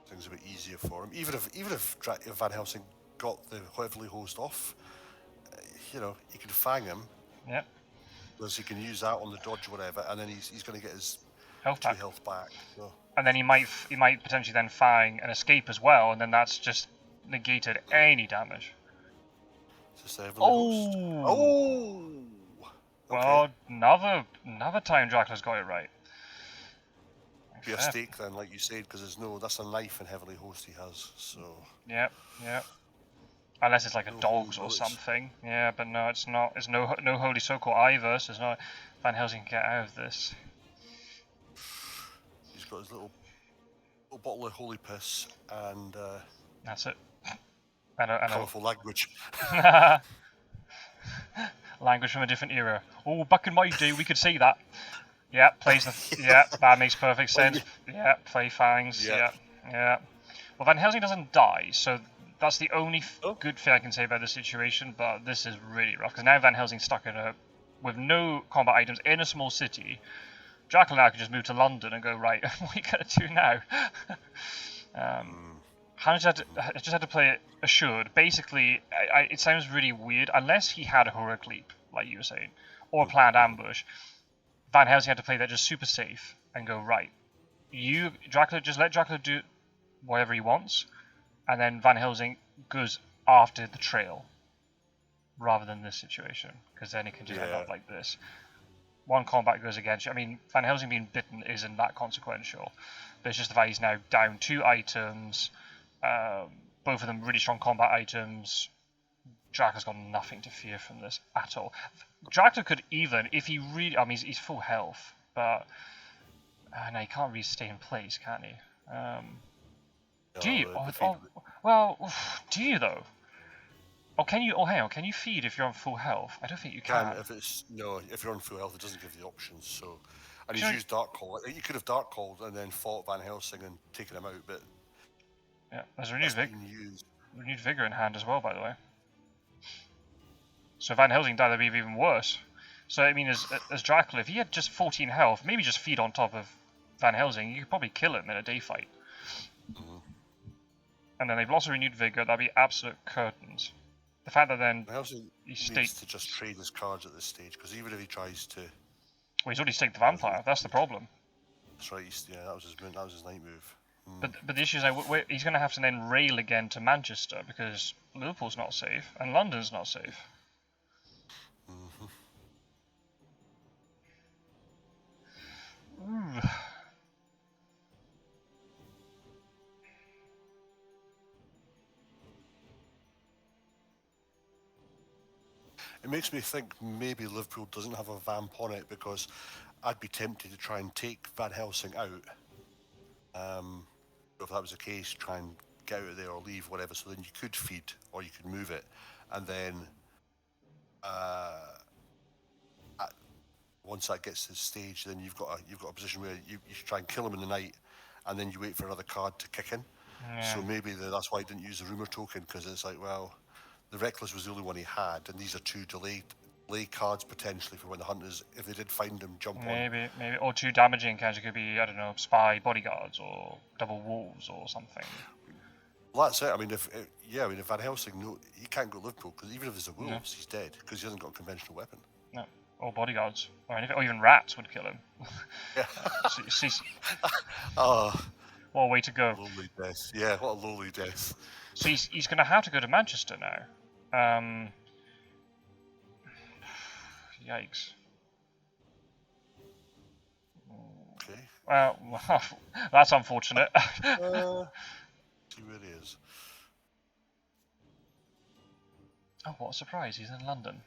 Things a bit easier for him. Even if Van Helsing got the heavily hosed off, he can fang him. Yeah. Because he can use that on the dodge or whatever, and then he's going to get his health back. So. And then he might potentially then fang an escape as well, and then that's just negated any damage. Just host. Oh. Okay. Well, another time Dracula's got it right. Be a stake then, like you said, because that's a knife and heavily host he has. So. Yep. Unless it's like a dog's or something. Yeah, but no, it's not. It's no holy circle either. So it's not. Van Helsing can get out of this. He's got his little bottle of holy piss and. That's it. And colourful language. Language from a different era. Oh, back in my day, we could say that. Yeah, that makes perfect sense. Yeah, play fangs. Yeah. Well, Van Helsing doesn't die, so that's the only good thing I can say about the situation. But this is really rough, because now Van Helsing's stuck with no combat items in a small city. Dracula now can just move to London and go, right, what are you going to do now? I just had to play it assured. Basically, it sounds really weird, unless he had a heroic leap, like you were saying, or a planned ambush. Van Helsing had to play that just super safe and go, right, just let Dracula do whatever he wants, and then Van Helsing goes after the trail, rather than this situation, because then he can just end up like this. One combat goes against you. I mean, Van Helsing being bitten isn't that consequential, but it's just the fact he's now down 2 items, both of them really strong combat items. Dracula's got nothing to fear from this at all. Dracula could even, if he really... I mean, he's full health, but... no, he can't really stay in place, can he? Do you? Do you, though? Or can you... hang on, can you feed if you're on full health? I don't think you can. If you're on full health, it doesn't give you the options, so... And he's used Dark Call. You could have Dark Called and then fought Van Helsing and taken him out, but... Yeah, there's renewed vigor in hand as well, by the way. So if Van Helsing died, that'd be even worse. So I mean, as Dracula, if he had just 14 health, maybe just feed on top of Van Helsing, you could probably kill him in a day fight. And then they've lost a renewed vigor, that'd be absolute curtains. The fact that then Van Helsing needs to just trade his cards at this stage, because even if he tries to... Well, he's already staked the vampire, that's the problem. That's right, that was his night move. But the issue is he's going to have to then rail again to Manchester, because Liverpool's not safe, and London's not safe. Ooh. It makes me think maybe Liverpool doesn't have a vamp on it, because I'd be tempted to try and take Van Helsing out. If that was the case, try and get out of there or leave, whatever. So then you could feed or you could move it, and then once that gets to the stage, then you've got a position where you try and kill him in the night, and then you wait for another card to kick in. Yeah. So maybe that's why I didn't use the rumour token, because it's like, well, the Reckless was the only one he had, and these are two delay cards potentially for when the hunters, if they did find him, jump on. Maybe, or two damaging cards. It could be, I don't know, spy bodyguards or double wolves or something. Well, that's it. I mean, if Van Helsing, he can't go Liverpool, because even if there's a wolves, he's dead, because he hasn't got a conventional weapon. No, or bodyguards, or anything, or even rats would kill him. Yeah. What a way to go. Lowly death. Yeah, what a lowly death. So he's going to have to go to Manchester now. Yikes. Okay. Well, that's unfortunate. See where he is. Oh, what a surprise, he's in London.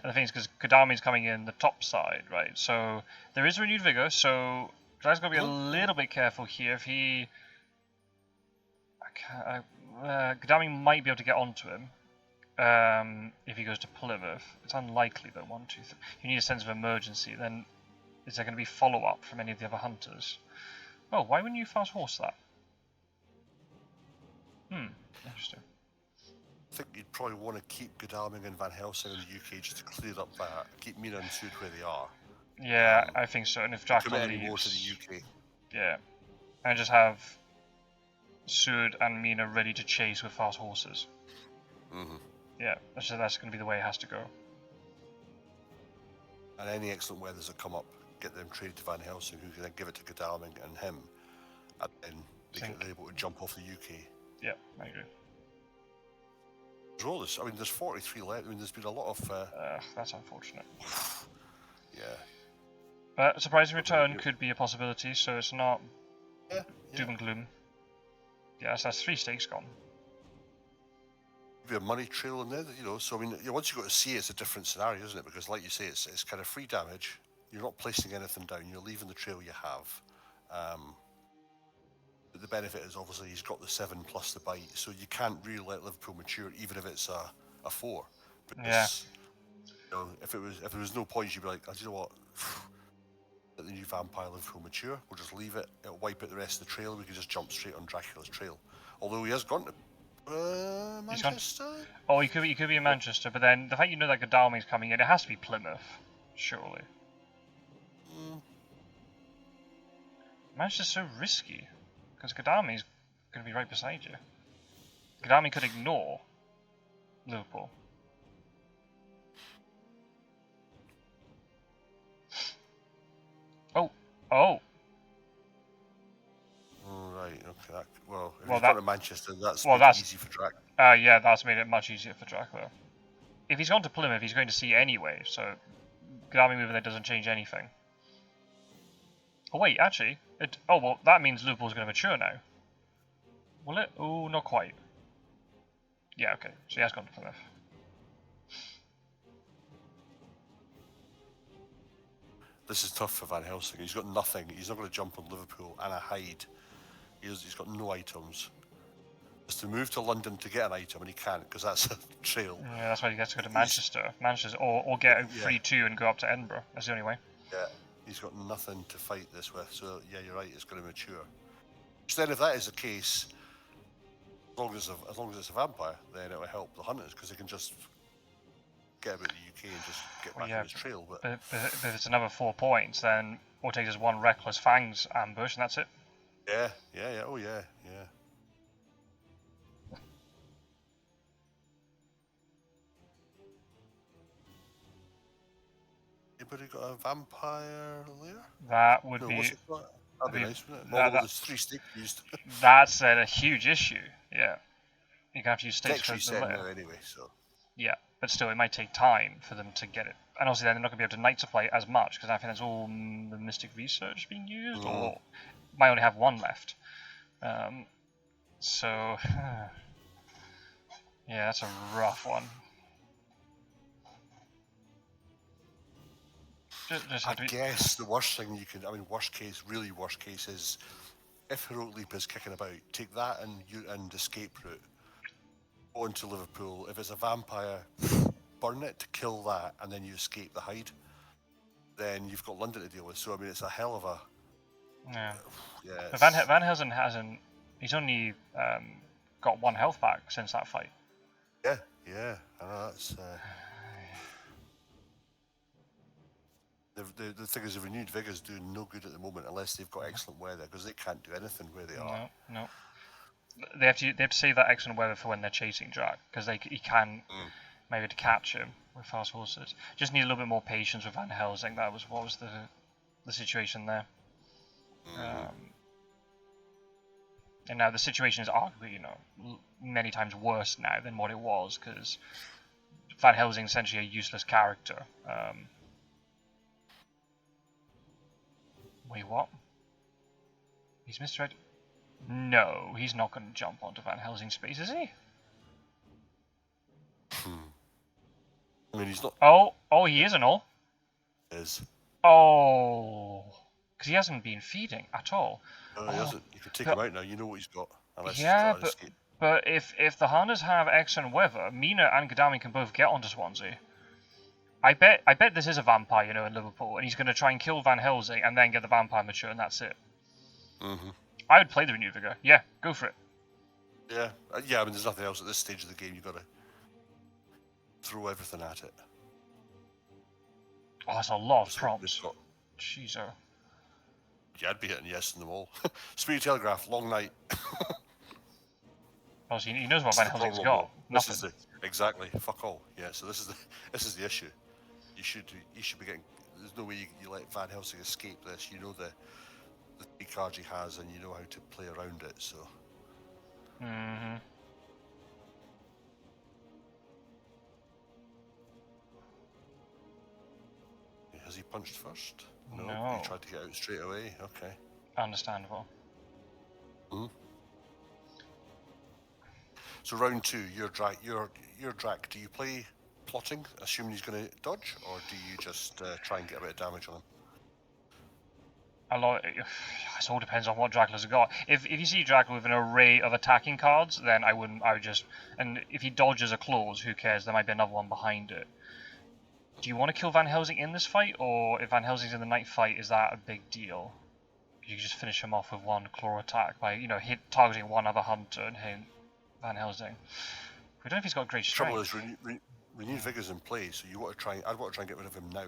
And the thing is, because Kadami's coming in the top side, right? So there is renewed vigor, so Drag's got to be a little bit careful here. If he... Kadami might be able to get onto him if he goes to Plymouth. It's unlikely, though. 1, 2, 3. You need a sense of emergency. Then is there going to be follow-up from any of the other hunters? Oh, why wouldn't you fast horse that? Interesting. I think you'd probably want to keep Godalming and Van Helsing in the UK just to clear up that. Keep Mina and Sud where they are. Yeah, I think so. And if Dracula leaves... more to the UK. Yeah. And just have Sud and Mina ready to chase with fast horses. Yeah, that's going to be the way it has to go. And any excellent weathers that come up, get them traded to Van Helsing, who can then give it to Godalming and him, and then they're able to jump off the UK. Yeah, I agree. There's 43 left. I mean, there's been a lot of... that's unfortunate. Yeah. But surprising return could be a possibility, so it's not doom and gloom. Yeah, so that's 3 stakes gone. Maybe a money trail in there, so I mean, once you go to sea, it's a different scenario, isn't it? Because like you say, it's kind of free damage. You're not placing anything down. You're leaving the trail you have. But the benefit is obviously he's got the 7 plus the bite, so you can't really let Liverpool mature, even if it's a 4. Because, if there was no points, you'd be like, you know what? Let the new vampire Liverpool mature. We'll just leave it. It'll wipe out the rest of the trail. We can just jump straight on Dracula's trail. Although he has gone to Manchester. He could be in Manchester, but then the fact that Godalming's coming in, it has to be Plymouth, surely. Manchester's so risky. Because Godalming's going to be right beside you. Godalming could ignore Liverpool. Oh! Right, okay. If he's gone to Manchester, that's easy for Drac. Yeah, that's made it much easier for Dracula. If he's gone to Plymouth, he's going to see anyway, so Godalming moving there doesn't change anything. Oh wait, actually, that means Liverpool's going to mature now. Will it? Oh, not quite. Yeah, okay, so he has gone to Plymouth. This is tough for Van Helsing. He's got nothing. He's not going to jump on Liverpool and a hide. He's got no items. Just to move to London to get an item, and he can't, because that's a trail. Yeah, that's why he gets to go to Manchester. Or get a free 2 and go up to Edinburgh. That's the only way. Yeah. He's got nothing to fight this with, so yeah, you're right, it's going to mature. Which then, if that is the case, as long as it's a vampire, then it will help the hunters, because they can just get about the UK and just get back on his trail. But if it's another 4 points, then all it takes is 1 Reckless Fangs ambush, and that's it. Yeah, oh yeah. Anybody got a vampire lair? That would be... That'd be nice, wouldn't it? Although there's 3 stakes used. That's a huge issue, yeah. You're gonna have to use states for the later. Anyway, so. Yeah, but still, it might take time for them to get it. And obviously, then they're not going to be able to night supply as much, because I think that's all the Mystic Research being used, or might only have one left. So, yeah, that's a rough one. I guess the worst thing you can, worst case is if Heroic Leap is kicking about, take that and escape route. Go into Liverpool. If it's a vampire, burn it, kill that, and then you escape the hide. Then you've got London to deal with. So it's a hell of a. Yeah. Van Helsing hasn't. He's only got 1 health back since that fight. Yeah. I know that's. The thing is, the renewed vigor's doing no good at the moment unless they've got excellent weather, because they can't do anything where they are. No. They have to save that excellent weather for when they're chasing Drac, because he can maybe to catch him with fast horses. Just need a little bit more patience with Van Helsing. What was the situation there. And now the situation is arguably, many times worse now than what it was, because Van Helsing is essentially a useless character. Wait, what? He's misdirected? No, he's not going to jump onto Van Helsing's space, is he? He's not. Oh, he is and all. Is. Oh, because he hasn't been feeding at all. No, he hasn't. You can take him out now. You know what he's got. But if the Hunters have excellent weather, Mina and Godalming can both get onto Swansea. I bet this is a vampire, in Liverpool, and he's going to try and kill Van Helsing and then get the vampire mature, and that's it. I would play the Renewed Vigor. Yeah, go for it. Yeah. There's nothing else at this stage of the game. You've got to throw everything at it. Oh, that's a lot of prompts. Jeez, oh. Yeah, I'd be hitting yes in them all. Speedy Telegraph, long night. Oh, so he knows what Van Helsing's got. Nothing. Exactly. Fuck all. Yeah. So this is the issue. You should be getting. There's no way you let Van Helsing escape this. You know the 3 cards he has, and you know how to play around it. So. Has he punched first? No. He tried to get out straight away. Okay. Understandable. So round 2, your Drac. Do you play plotting, assuming he's going to dodge, or do you just try and get a bit of damage on him? It all depends on what Dracula's got. If you see Dracula with an array of attacking cards, then I would just. And if he dodges a clause, who cares? There might be another one behind it. Do you want to kill Van Helsing in this fight, or if Van Helsing's in the night fight, is that a big deal? You can just finish him off with 1 claw attack by targeting one other hunter and hitting Van Helsing. We don't know if he's got great strength. Trouble is, Renewed Vigor's in play, so I'd want to try and get rid of him now.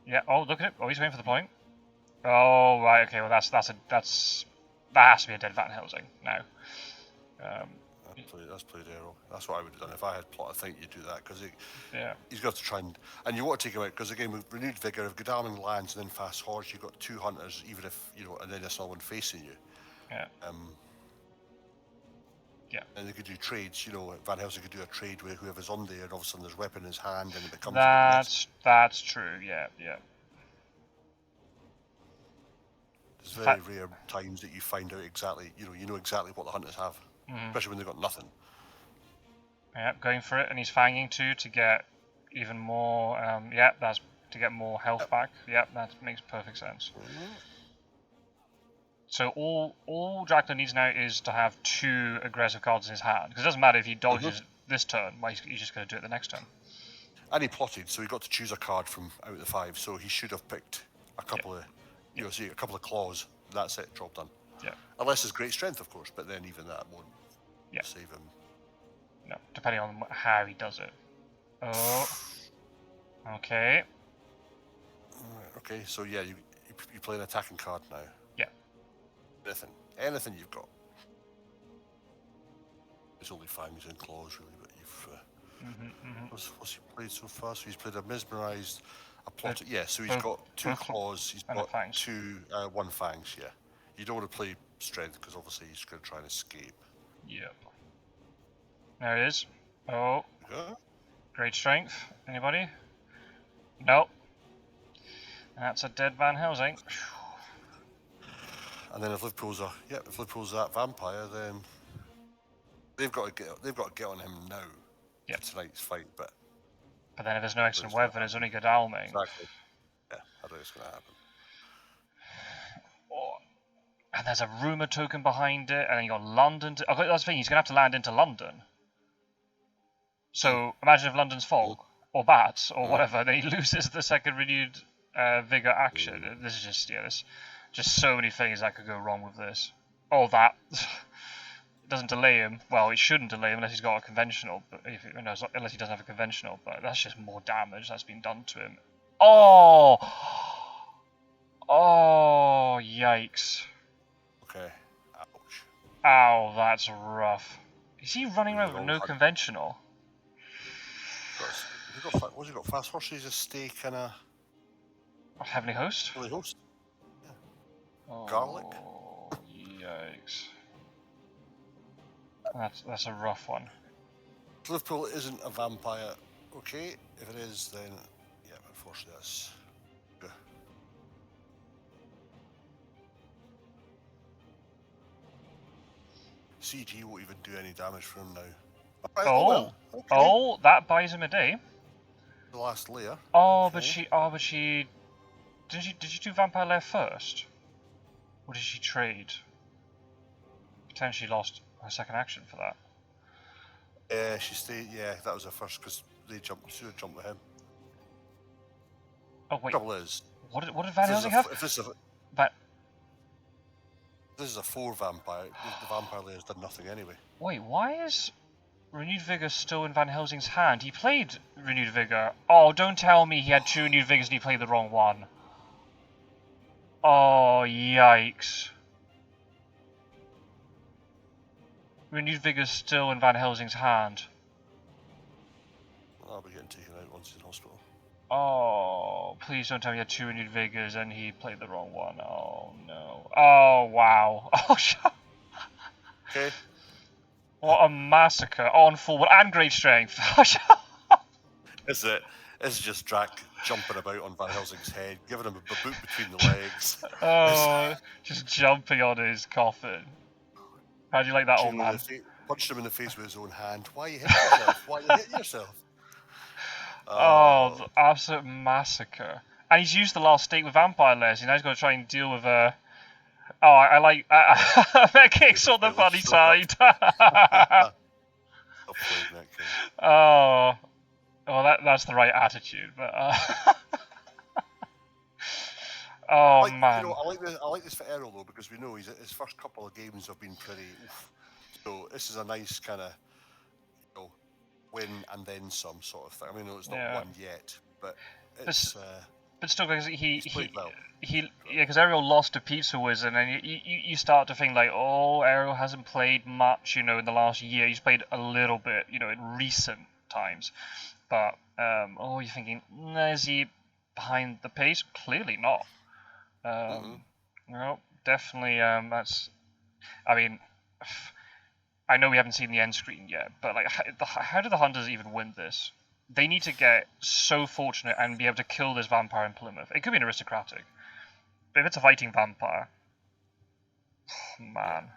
Yeah. Oh, look at it. Oh, he's waiting for the point. Oh, right. Okay. Well, that has to be a dead Van Helsing now. That's played aerol. That's what I would have done if I had plot. I think you'd do that, because he's got to try and you want to take him out, because again with Renewed Vigor, if Godalming lands and then fast horse, you've got 2 hunters, even if and then there's another one facing you. Yeah. And they could do trades. Van Helsing could do a trade with whoever's on there, and all of a sudden there's a weapon in his hand, and it becomes. That's true. Yeah. There's very rare times that you find out exactly. You know exactly what the hunters have, especially when they've got nothing. Yeah, going for it, and he's fanging too to get even more. That's to get more health back. Yep, that makes perfect sense. So all Dracula needs now is to have 2 aggressive cards in his hand, because it doesn't matter if he dodges this turn. He's just going to do it the next turn. And he plotted, so he got to choose a card from out of the 5. So he should have picked a couple of, a couple of claws. That's it, job done. Yeah. Unless it's great strength, of course, but then even that won't save him. No, depending on how he does it. Oh. Okay. Okay, so yeah, you play an attacking card now. Yeah. Anything you've got. It's only fangs and claws, really, but you've. What's he played so far? So he's played a mesmerised, a plot. So he's got 2 claws. He's got 1 fangs. Yeah. You don't want to play strength, because obviously he's going to try and escape. Yep. There it is. Oh. Yeah. Great strength. Anybody? Nope. That's a dead Van Helsing. And then if Liverpool's that vampire, then they've got to get on him now for tonight's fight. But then if there's no excellent weather, there's only Godalming. Exactly. Yeah, I don't think it's going to happen. Oh. And there's a rumour token behind it, and then you got London. That's the thing. He's going to have to land into London. So imagine if London's fog or bats or whatever, then he loses the second renewed vigor action. This is just there's just so many things that could go wrong with this. Oh, that it doesn't delay him. Well, it shouldn't delay him unless he's got a conventional. But unless he doesn't have a conventional. But that's just more damage that's been done to him. Oh, oh, yikes! Okay. Ouch. Ow, that's rough. Is he running around with no conventional? What's he got? Fast horses, a steak, and a Heavenly Host? Heavenly Host. Yeah. Oh, Garlic. Yikes. That's a rough one. Liverpool isn't a vampire. Okay, if it is, then yeah, unfortunately that's. CG won't even do any damage for him now. Right, oh, okay. Oh, that buys him a day. The last layer. Oh, okay. but she did she do Vampire Lair first? Or did she trade? Potentially lost her second action for that. Yeah, she stayed. Yeah, that was her first because she would jump with him. Oh wait. Trouble is, what did Van Helsing have? If this is a 4 vampire, the vampire layer's done nothing anyway. Wait, why is Renewed Vigor still in Van Helsing's hand? He played Renewed Vigor. Oh, don't tell me he had 2 Renewed Vigors and he played the wrong one. Oh, yikes. Renewed Vigor's still in Van Helsing's hand. I'll be getting taken out once he's in hospital. Oh, please don't tell me he had 2 Renewed Vigors and he played the wrong one. Oh, no. Oh, wow. Oh, okay. What a massacre. On forward and great strength. Is it? It's just Drac jumping about on Van Helsing's head, giving him a boot between the legs. Oh, just jumping on his coffin. How do you like that, old man? Punched him in the face with his own hand. Why are you hitting yourself? Why are you hitting yourself? Oh, the absolute massacre. And he's used the last stake with Vampire Lairs. Now he's got to try and deal with a... Oh, I like... Mettking on the funny side. Oh... Well, that's the right attitude, but oh man. You know, I like this for aerol though, because we know his first couple of games have been pretty. Oof. So this is a nice kind of, win and then some sort of thing. I mean, it's not won yet, but it's. But still, because well. because aerol lost to Pizza Wizard, and you start to think like, oh, aerol hasn't played much, in the last year. He's played a little bit, in recent times. But, you're thinking, is he behind the pace? Clearly not. No, definitely, that's... I mean, I know we haven't seen the end screen yet, but, like, how do the Hunters even win this? They need to get so fortunate and be able to kill this vampire in Plymouth. It could be an aristocratic. But if it's a fighting vampire... Oh, man.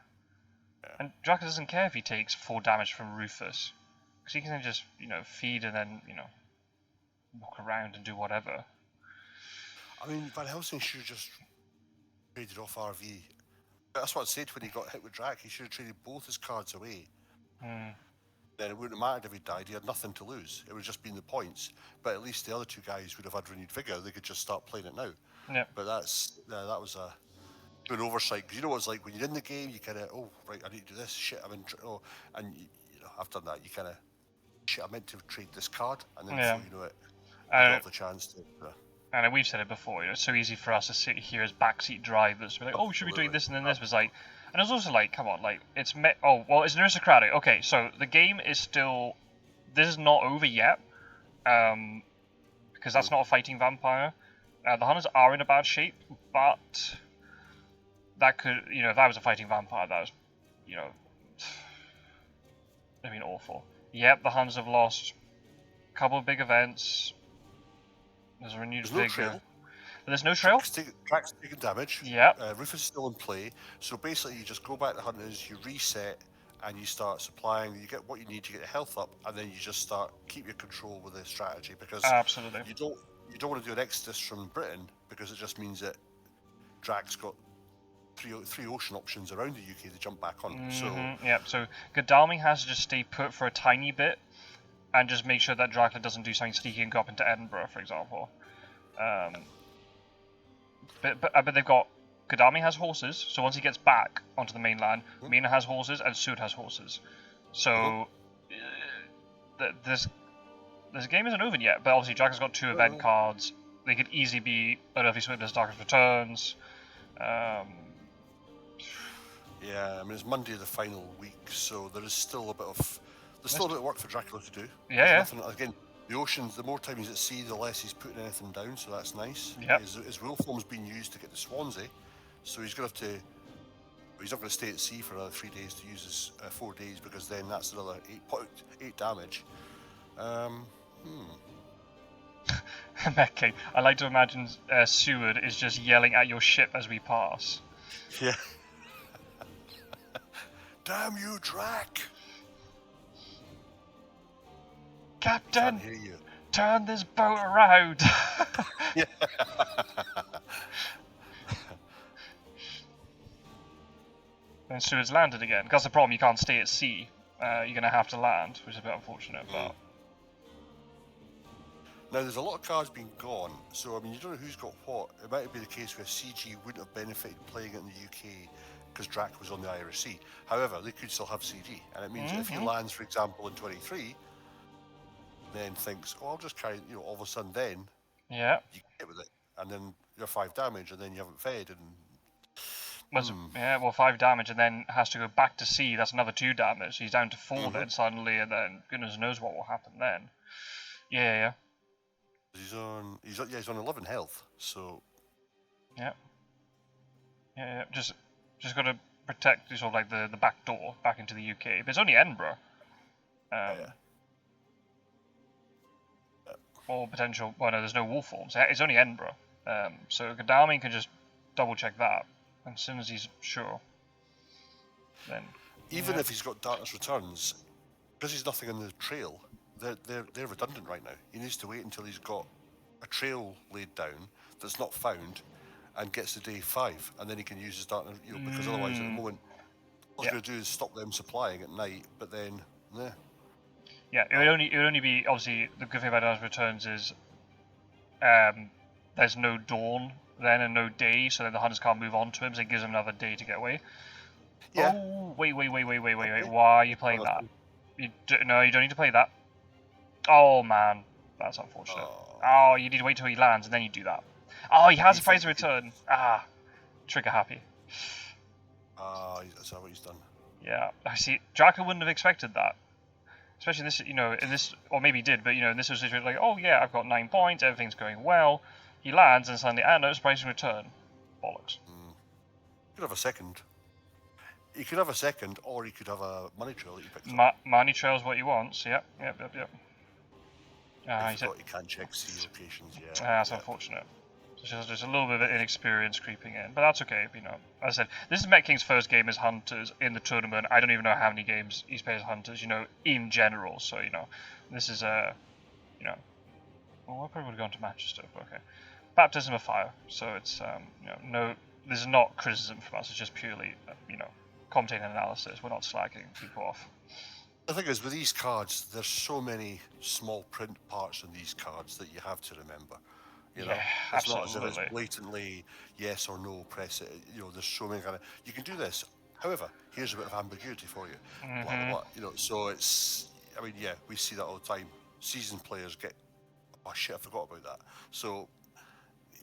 Yeah. And Dracula doesn't care if he takes 4 damage from Rufus. Because he can then just, feed and then, walk around and do whatever. I mean, Van Helsing should have just traded off RV. That's what I said when he got hit with Drac. He should have traded both his cards away. Then it wouldn't have mattered if he died. He had nothing to lose. It would have just been the points. But at least the other 2 guys would have had renewed vigor. They could just start playing it now. Yeah. But that was an oversight. Because you know what it's like when you're in the game, you kind of, oh, right, I need to do this. Shit, I'm in... and, I've done that. You kind of... Shit, I meant to trade this card, and then before you know it, you don't have the chance to. And we've said it before, it's so easy for us to sit here as backseat drivers. We're like, oh, should we be doing this and then this? Was like, and it's also like, come on, like it's it's an aristocratic. Okay, so the game is still, this is not over yet, because that's not a fighting vampire. The Hunters are in a bad shape, but that could, if that was a fighting vampire, that was, I mean, awful. Yep, the Huns have lost a couple of big events. There's a renewed vigor. No trail. There's no trail? Track's taking damage. Yep. Rufus is still in play. So basically, you just go back to Hunters, you reset, and you start supplying. You get what you need to get your health up, and then you just keep your control with the strategy, because absolutely you don't want to do an exodus from Britain, because it just means that Drax got three ocean options around the UK to jump back on. So Godalming has to just stay put for a tiny bit, and just make sure that Dracula doesn't do something sneaky and go up into Edinburgh, for example. But they've got Godalming has horses, so once he gets back onto the mainland, Mina has horses and Sud has horses. So this game isn't over yet. But obviously, Dracula's got 2 event cards. They could easily be Unearthly Swiftness, Darkest Returns. Yeah, I mean, it's Monday the final week, so there is still a bit of work for Dracula to do. Yeah. Again, the oceans, the more time he's at sea, the less he's putting anything down, so that's nice. Yep. His will form's being used to get to Swansea, so he's going to have to. He's not going to stay at sea for another 3 days to use his 4 days, because then that's another 8 damage. Mettking, I like to imagine Seward is just yelling at your ship as we pass. Yeah. Damn you, Drac! Captain, turn this boat around. Yeah. And Seward's landed again. That's the problem, you can't stay at sea. You're going to have to land, which is a bit unfortunate. But now, there's a lot of cards being gone, so I mean, you don't know who's got what. It might be the case where CG wouldn't have benefited playing it in the UK because Drac was on the Irish Sea. However, they could still have CG, and it means that if he lands, for example, in 23, then thinks, oh, I'll just carry, all of a sudden then, you get with it, and then you're 5 damage, and then you haven't fed, and... Yeah, well, 5 damage, and then has to go back to sea, that's another 2 damage, he's down to 4 then suddenly, and then goodness knows what will happen then. Yeah. He's on 11 health, so... Yeah. Just got to protect sort of like the back door back into the UK, but it's only Edinburgh. Or potential. Well, no, there's no wolf forms. It's only Edinburgh. So Godalming can just double check that, and as soon as he's sure, then. Even if he's got Darkness Returns, because he's nothing on the trail, they're redundant right now. He needs to wait until he's got a trail laid down that's not found, and gets to day 5, and then he can use his Darkness. Because otherwise, at the moment, all he's going to do is stop them supplying at night. But then, Yeah, it would only be, obviously, the good thing about Darkness Returns is there's no dawn then and no day, so then the hunters can't move on to him, so it gives them another day to get away. Yeah. Oh, wait, why are you playing that? No, you don't need to play that. Oh, man, that's unfortunate. Oh, you need to wait till he lands and then you do that. Oh, he has a prize return. Trigger happy. That's how he's done. Yeah, I see. Dracula wouldn't have expected that. Especially in this, in this, or maybe he did, but in this situation, like, oh yeah, I've got 9 points, everything's going well. He lands and suddenly, no, surprise return. Bollocks. You could have a second. You could have a second, or you could have a money trail that you picked up. Money trail's what he wants. Yep. I forgot you can't check sea locations. Yeah. That's unfortunate. There's a little bit of inexperience creeping in, but that's okay. As I said, this is Mettking's first game as Hunters in the tournament. I don't even know how many games he's played as Hunters, in general. So, this is well, I probably would have gone to Manchester, but okay. Baptism of Fire. So it's, no, this is not criticism from us. It's just purely, commentating analysis. We're not slagging people off. The thing is, with these cards, there's so many small print parts on these cards that you have to remember. It's absolutely. not as if it's blatantly yes or no, press it. There's so many you can do this. However, here's a bit of ambiguity for you. Blah, blah, blah. So it's, we see that all the time. Seasoned players get, oh shit, I forgot about that. So,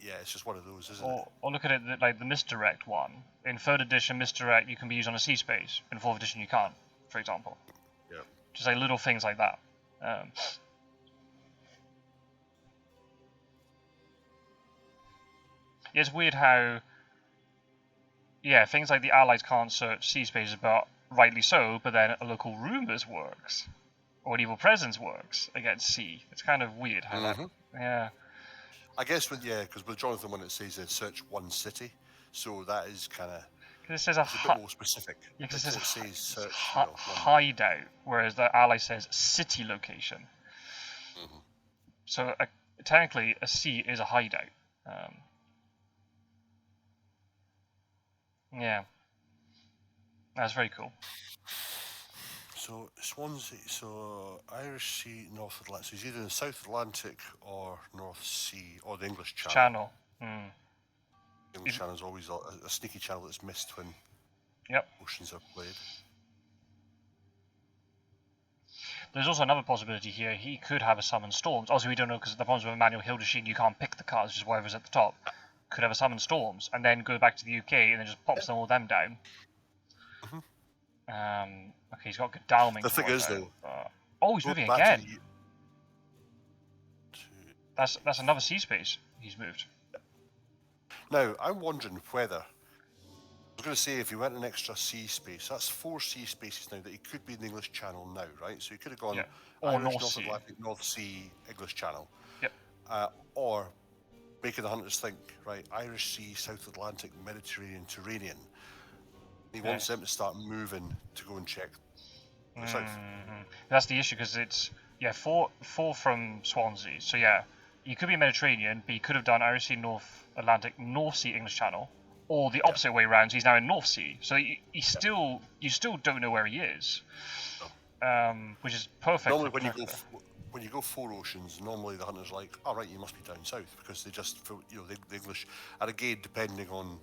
yeah, it's just one of those, isn't it? Or look at it like the Misdirect one. In 3rd edition, Misdirect you can be used on a sea space. In 4th edition, you can't, for example. Yeah. Just like little things like that. It's weird how, things like the Allies can't search sea spaces, but rightly so, but then a local rumours works, or an evil presence works against C. It's kind of weird how that. Yeah. I guess because with Jonathan when it says search one city, so that is kind of. Because it says it's a bit more specific. Yeah, because it says search hideout, whereas the ally says city location. So technically, a C is a hideout. Yeah, that's very cool. So Swansea, so Irish Sea, North Atlantic. So it's either the South Atlantic or North Sea or the English Channel. The English Channel is always a sneaky channel that's missed when oceans are played. There's also another possibility here. He could have a summon storms. Also, we don't know because the problems with Emmanuel Hildesheim, you can't pick the cards, just whatever's at the top. Could have a summon storms and then go back to the UK and then just pops all them down. Okay, he's got Godalming. The thing is, though, he's moving again. That's another sea space he's moved. Now, I'm wondering whether. I was going to say if he went an extra sea space, that's 4 sea spaces now that he could be in the English Channel now, right? So he could have gone or North Atlantic, North Sea, English Channel. Yep. Or making the hunters think, right, Irish Sea, South Atlantic, Mediterranean, Turanian. He wants them to start moving to go and check the south. That's the issue because it's 4 from Swansea. So you could be Mediterranean, but you could have done Irish Sea, North Atlantic, North Sea, English Channel, or the opposite way around. So he's now in North Sea. So you still don't know where he is, which is perfect. Normally, when you go 4 oceans, normally the hunter's like, "All right, you must be down south," because they just the English. And again, depending on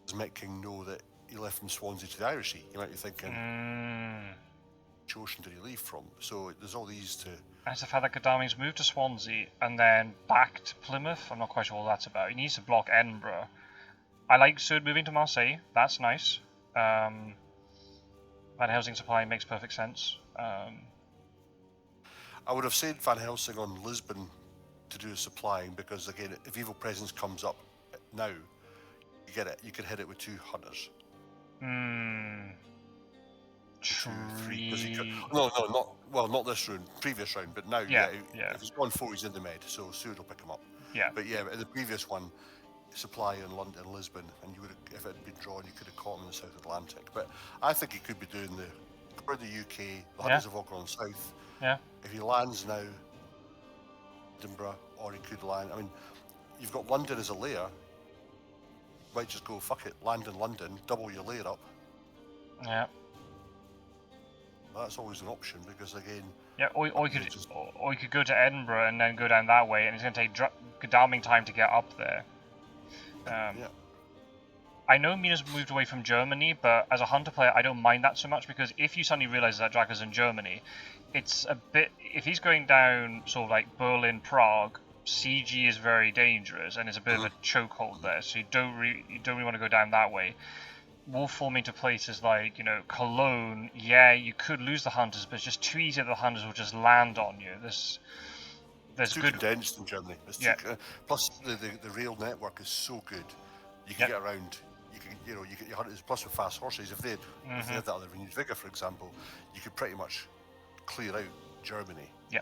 does Mettking know that he left from Swansea to the Irish Sea, you might be thinking, which ocean did he leave from? So there's all these to. As the fact that Godalming's moved to Swansea and then back to Plymouth, I'm not quite sure what that's about. He needs to block Edinburgh. I like Seward moving to Marseille. That's nice. Van Helsing supply makes perfect sense. I would have said Van Helsing on Lisbon to do supplying because again, if Evil Presence comes up now, you get it. You can hit it with 2 hunters. True. 3. Not this round, previous round, but now, if he's gone 4, he's in the med, so Seward will pick him up. Yeah. But in the previous one, supply in London, Lisbon, and you would have, if it had been drawn, you could have caught him in the South Atlantic. But I think he could be doing the UK. The hunters have all gone south. Yeah. If he lands now, Edinburgh, or he could land. I mean, you've got London as a layer. You might just go fuck it, land in London, double your layer up. Yeah. That's always an option because again. Yeah, or you could go to Edinburgh and then go down that way, and it's going to take Godalming time to get up there. I know Mina's moved away from Germany, but as a hunter player, I don't mind that so much because if you suddenly realise that Dracula's in Germany, it's a bit. If he's going down sort of like Berlin, Prague, CG is very dangerous and it's a bit of a chokehold there. So you don't really want to go down that way. Wolf forming to places like Cologne, you could lose the hunters, but it's just too easy that the hunters will just land on you. There's too good condensed in Germany. Plus the rail network is so good. You can get around. You get your hunters. Plus with fast horses, if they had that other renewed vigor, for example, you could pretty much clear out Germany. Yeah,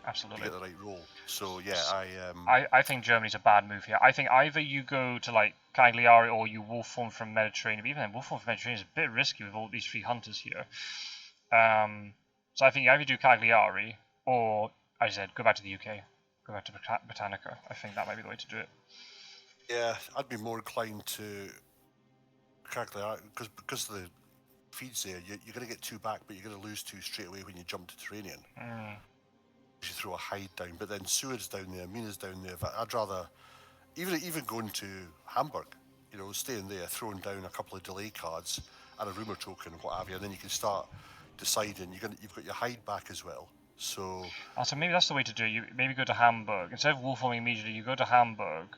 absolutely. To get the right roll. So I think Germany's a bad move here. I think either you go to like Cagliari or you wolf form from Mediterranean. But even then, wolf form from Mediterranean is a bit risky with all these 3 hunters here. So I think you either do Cagliari or, as I said, go back to the UK, go back to Britannica. I think that might be the way to do it. Yeah, I'd be more inclined to Cagliari because of the feeds there. You're going to get 2 back, but you're going to lose 2 straight away when you jump to Turanian. You throw a hide down, but then Seward's down there, Mina's down there. I'd rather even going to Hamburg, staying there, throwing down a couple of delay cards and a rumour token, what have you, and then you can start deciding. You've got your hide back as well. So maybe that's the way to do it. You maybe go to Hamburg instead of wolf forming immediately. You go to Hamburg,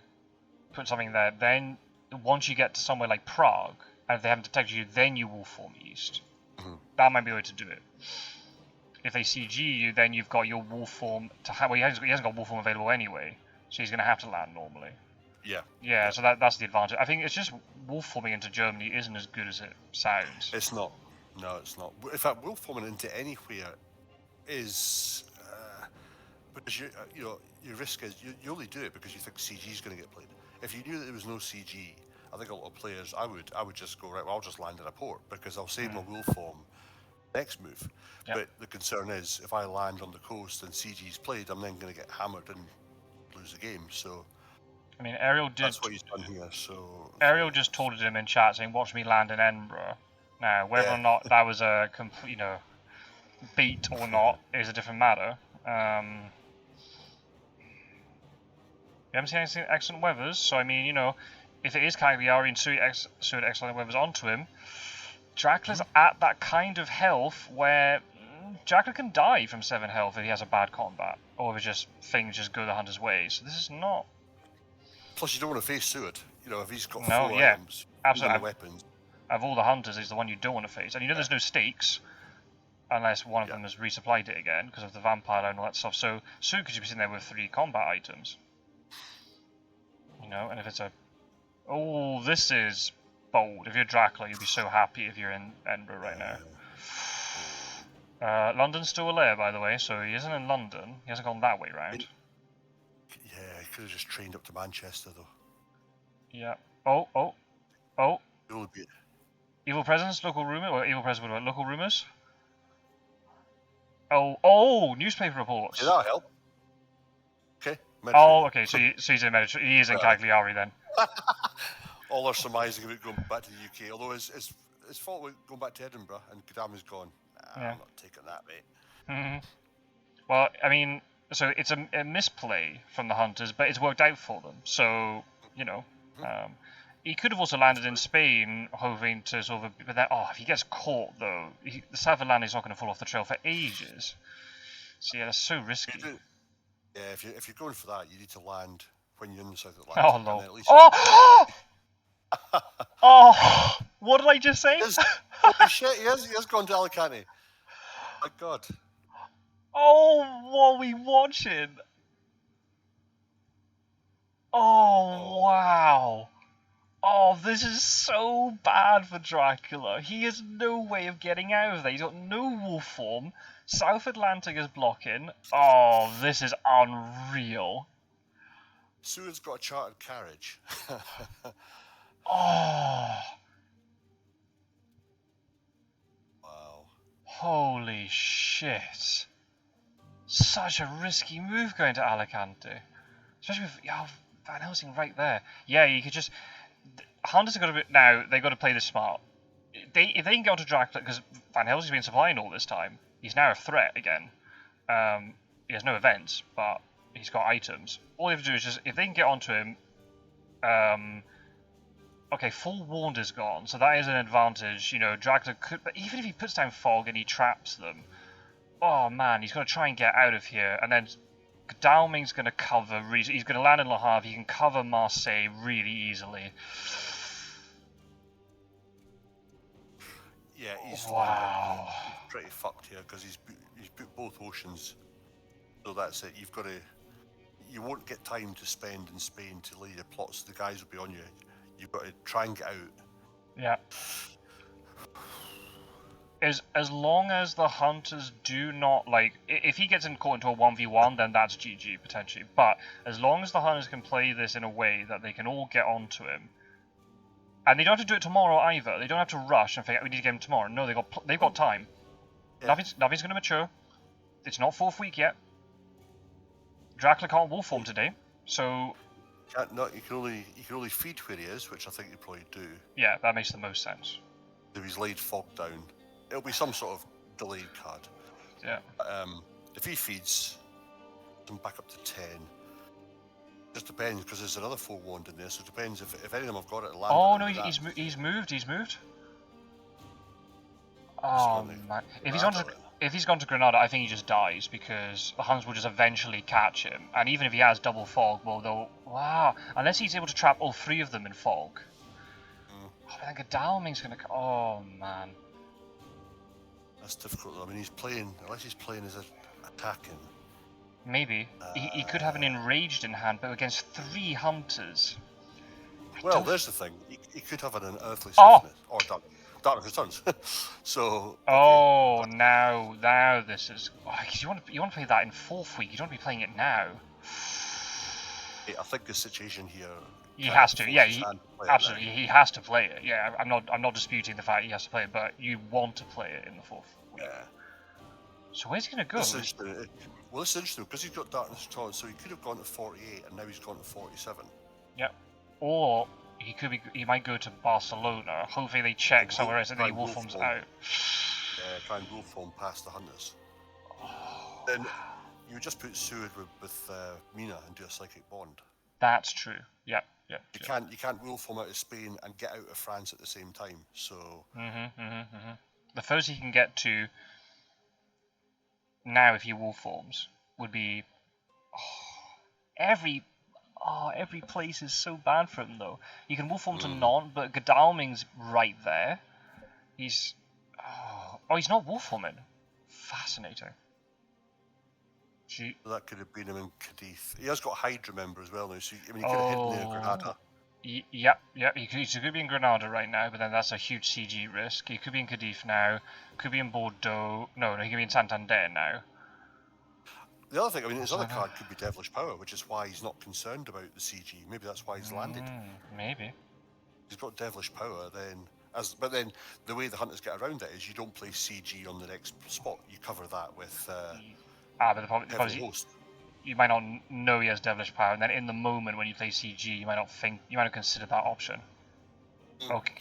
put something there. Then once you get to somewhere like Prague, and if they haven't detected you, then you wolf form east. That might be the way to do it. If they CG you, then you've got your wolf form to have. Well, he hasn't got wolf form available anyway, so he's going to have to land normally. Yeah, so that's the advantage. I think it's just wolf forming into Germany isn't as good as it sounds. It's not. No, it's not. In fact, wolf forming into anywhere is because your risk is you only do it because you think CG is going to get played. If you knew that there was no CG, I think a lot of players I would just go right. Well, I'll just land in a port because I'll save my wolf form next move. Yep. But the concern is if I land on the coast and CG's played, I'm then going to get hammered and lose the game. So I mean, Ariel did. That's what he's done here. So Ariel just taunted him in chat saying, "Watch me land in Edinburgh." Now, whether or not that was a complete, beat or not is a different matter. We haven't seen anything excellent weathers, so I mean, if it is Cagliari and Suit excellent weathers onto him, Dracula's at that kind of health where Dracula can die from 7 health if he has a bad combat, or if things just go the hunter's way. So this is not. Plus, you don't want to face Suit. If he's got 4 items, absolutely. The weapons. Of all the hunters, he's the one you don't want to face, and there's no stakes unless one of them has resupplied it again because of the vampire and all that stuff. So Suit could just be sitting there with 3 combat items. And if it's this is bold. If you're Dracula, you'd be so happy if you're in Edinburgh right now. London's still a lair, by the way, so he isn't in London. He hasn't gone that way round. Yeah, he could have just trained up to Manchester, though. Yeah. Evil presence, local rumor, or evil presence, what about local rumors? Newspaper reports. Did that help? Okay. Okay, so he's in Mediterranean. He is in Cagliari then. All are surmising about going back to the UK, although his fault with going back to Edinburgh, and Gaddafi's gone. I'm not taking that, mate. Well, I mean, so it's a misplay from the hunters, but it's worked out for them. So, he could have also landed in Spain, hoping to sort of. But then, if he gets caught though, the South Atlantic is not going to fall off the trail for ages. So yeah, that's so risky. Yeah, if you're going for that, you need to land when you're in the South Atlantic. Oh no! What did I just say? Holy shit! He has gone to Alicante. My God. Oh, what are we watching? Oh wow! Oh, this is so bad for Dracula. He has no way of getting out of there. He's got no wolf form. South Atlantic is blocking. Oh, this is unreal. Suit's got a chartered carriage. Oh. Wow. Holy shit. Such a risky move going to Alicante. Especially with Van Helsing right there. Yeah, you could just... Hunters have got to... Now, they've got to play this smart. If they can get onto Dracula, because Van Helsing's been supplying all this time, he's now a threat again. He has no events, but he's got items. All they have to do is just... If they can get onto him... Okay, full Warned is gone, so that is an advantage. Dracula could... But even if he puts down Fog and he traps them... Oh man, he's got to try and get out of here, and then... Godalming's going to cover... He's going to land in Le Havre, he can cover Marseille really easily. Yeah, he's pretty fucked here because he's put both oceans. So that's it. You won't get time to spend in Spain to lay your plots. The guys will be on you. You've got to try and get out. Yeah. As long as the hunters do not if he gets caught into a 1v1, then that's GG potentially. But as long as the hunters can play this in a way that they can all get onto him. And they don't have to do it tomorrow either. They don't have to rush and think we need to get him tomorrow. No, they've got time. Yeah. Nothing's going to mature. It's not 4th week yet. Dracula can't wolf form today, so. You can only feed where he is, which I think you probably do. Yeah, that makes the most sense. If he's laid Fog down, it'll be some sort of delayed card. Yeah. If he feeds, them back up to 10. Just depends, because there's another 4 Warned in there, so it depends if any of them have got it. Oh no, he's moved. Oh man, if he's gone to Granada, I think he just dies because the Huns will just eventually catch him, and even if he has double Fog, unless he's able to trap all 3 of them in Fog. I think Godalming's gonna. Oh man, that's difficult though. I mean, unless he's playing as attacking. Maybe. He could have an Enraged in hand, but against 3 hunters. Well, there's the thing. He could have an unearthly swiftness or dark returns. So. Okay, oh, now this is because you want to play that in 4th week. You don't want to be playing it now. I think the situation here. He has to. Yeah, absolutely. He has to play it. Yeah, I'm not disputing the fact he has to play it, but you want to play it in the 4th week. Yeah. So where's he gonna go? This is interesting because he's got darkness tolerance, so he could have gone to 48, and now he's gone to 47. Yep. Or he might go to Barcelona. Hopefully they check somewhere else and then he wolf forms out. Yeah, try and wolf form past the hunters. Then you would just put Seward with Mina and do a psychic bond. That's true. Yep. You can't wolf form out of Spain and get out of France at the same time. So. The furthest he can get to now, if he wolf forms, would be every place is so bad for him though. You can wolf form to Nantes, but Godalming's right there. He's he's not wolf forming. Fascinating. That could have been him in Cadiz. He has got Hydra, remember, as well now. So he could have hidden there in Granada. Yep. He could be in Granada right now, but then that's a huge CG risk. He could be in Cadiz now. Could be in Bordeaux. No, he could be in Santander now. The other thing, his other card could be Devilish Power, which is why he's not concerned about the CG. Maybe that's why he's landed. Maybe. He's got Devilish Power, but then the way the hunters get around it is you don't play CG on the next spot. You cover that with but the problem is you might not know he has Devilish Power, and then in the moment when you play CG, you might not consider that option.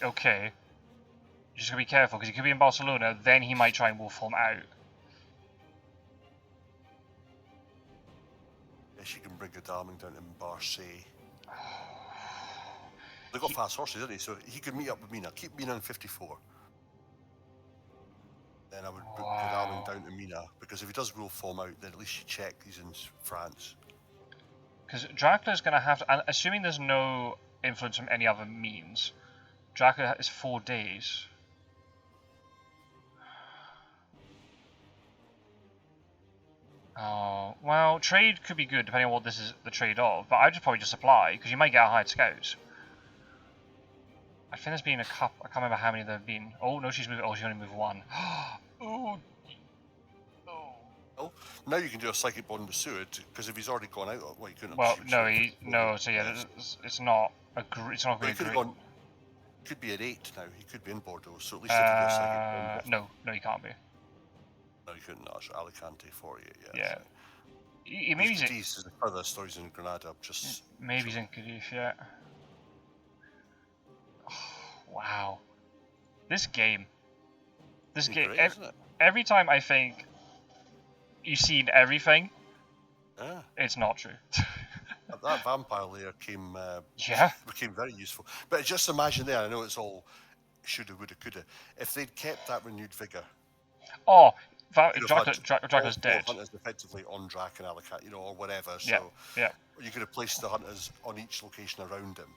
Okay. You're just gonna be careful because he could be in Barcelona. Then he might try and wolf form out. Yes, you can bring Godalming down to Marseille. They've got fast horses, don't they? So he could meet up with Mina. Keep Mina in 54. Then I would put Godalming down to Mina, because if he does wolf form out, then at least you check he's in France. Because Dracula's going to have to, assuming there's no influence from any other means, Dracula is 4 days. Oh, well, trade could be good depending on what this is the trade of, but I'd probably just apply, because you might get a hired scouts. I think there's been a couple, I can't remember how many there have been. Oh, no, she's moved, she only moved 1. Oh. Well, now you can do a psychic bond with Seward, because if he's already gone out, you couldn't. Well, so yeah, it's not going to be a great. Could be at 8 now. He could be in Bordeaux, so at least if he does psychic bond. No, he can't be. No, you couldn't. That's Alicante 48. Yeah. So. Maybe he's Cadiz is further stories in Granada. Maybe he's in Cadiz. Yeah. Oh, wow. This game. Great, every time I think you've seen everything, it's not true. That vampire layer became very useful. But just imagine there, I know it's all shoulda, woulda, coulda. If they'd kept that renewed vigor. Oh, Dracula's dead. Hunters effectively on Drac and Alicante, or whatever. So you could have placed the hunters on each location around him.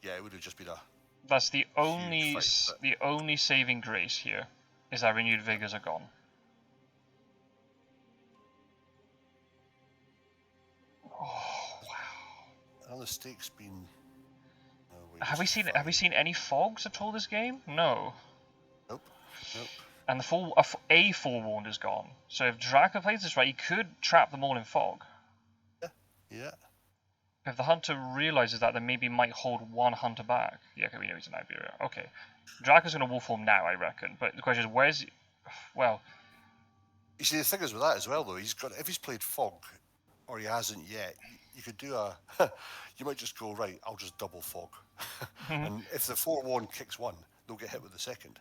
It would have just been a. That's the only saving grace here, is that renewed vigors are gone. Oh wow! And the stakes been. Have we seen any fogs at all this game? No. Nope. And a forewarned is gone. So if Dracula plays this right, he could trap them all in fog. Yeah. If the hunter realizes that, then maybe he might hold one hunter back. Yeah, okay, we know he's in Iberia. Okay. Dracula's going to wolf form now, I reckon. But the question is, where's he? Well. You see, the thing is with that as well, though, if he's played fog, or he hasn't yet, you could do you might just go, right, I'll just double fog. And if the forewarned kicks one, they'll get hit with the second.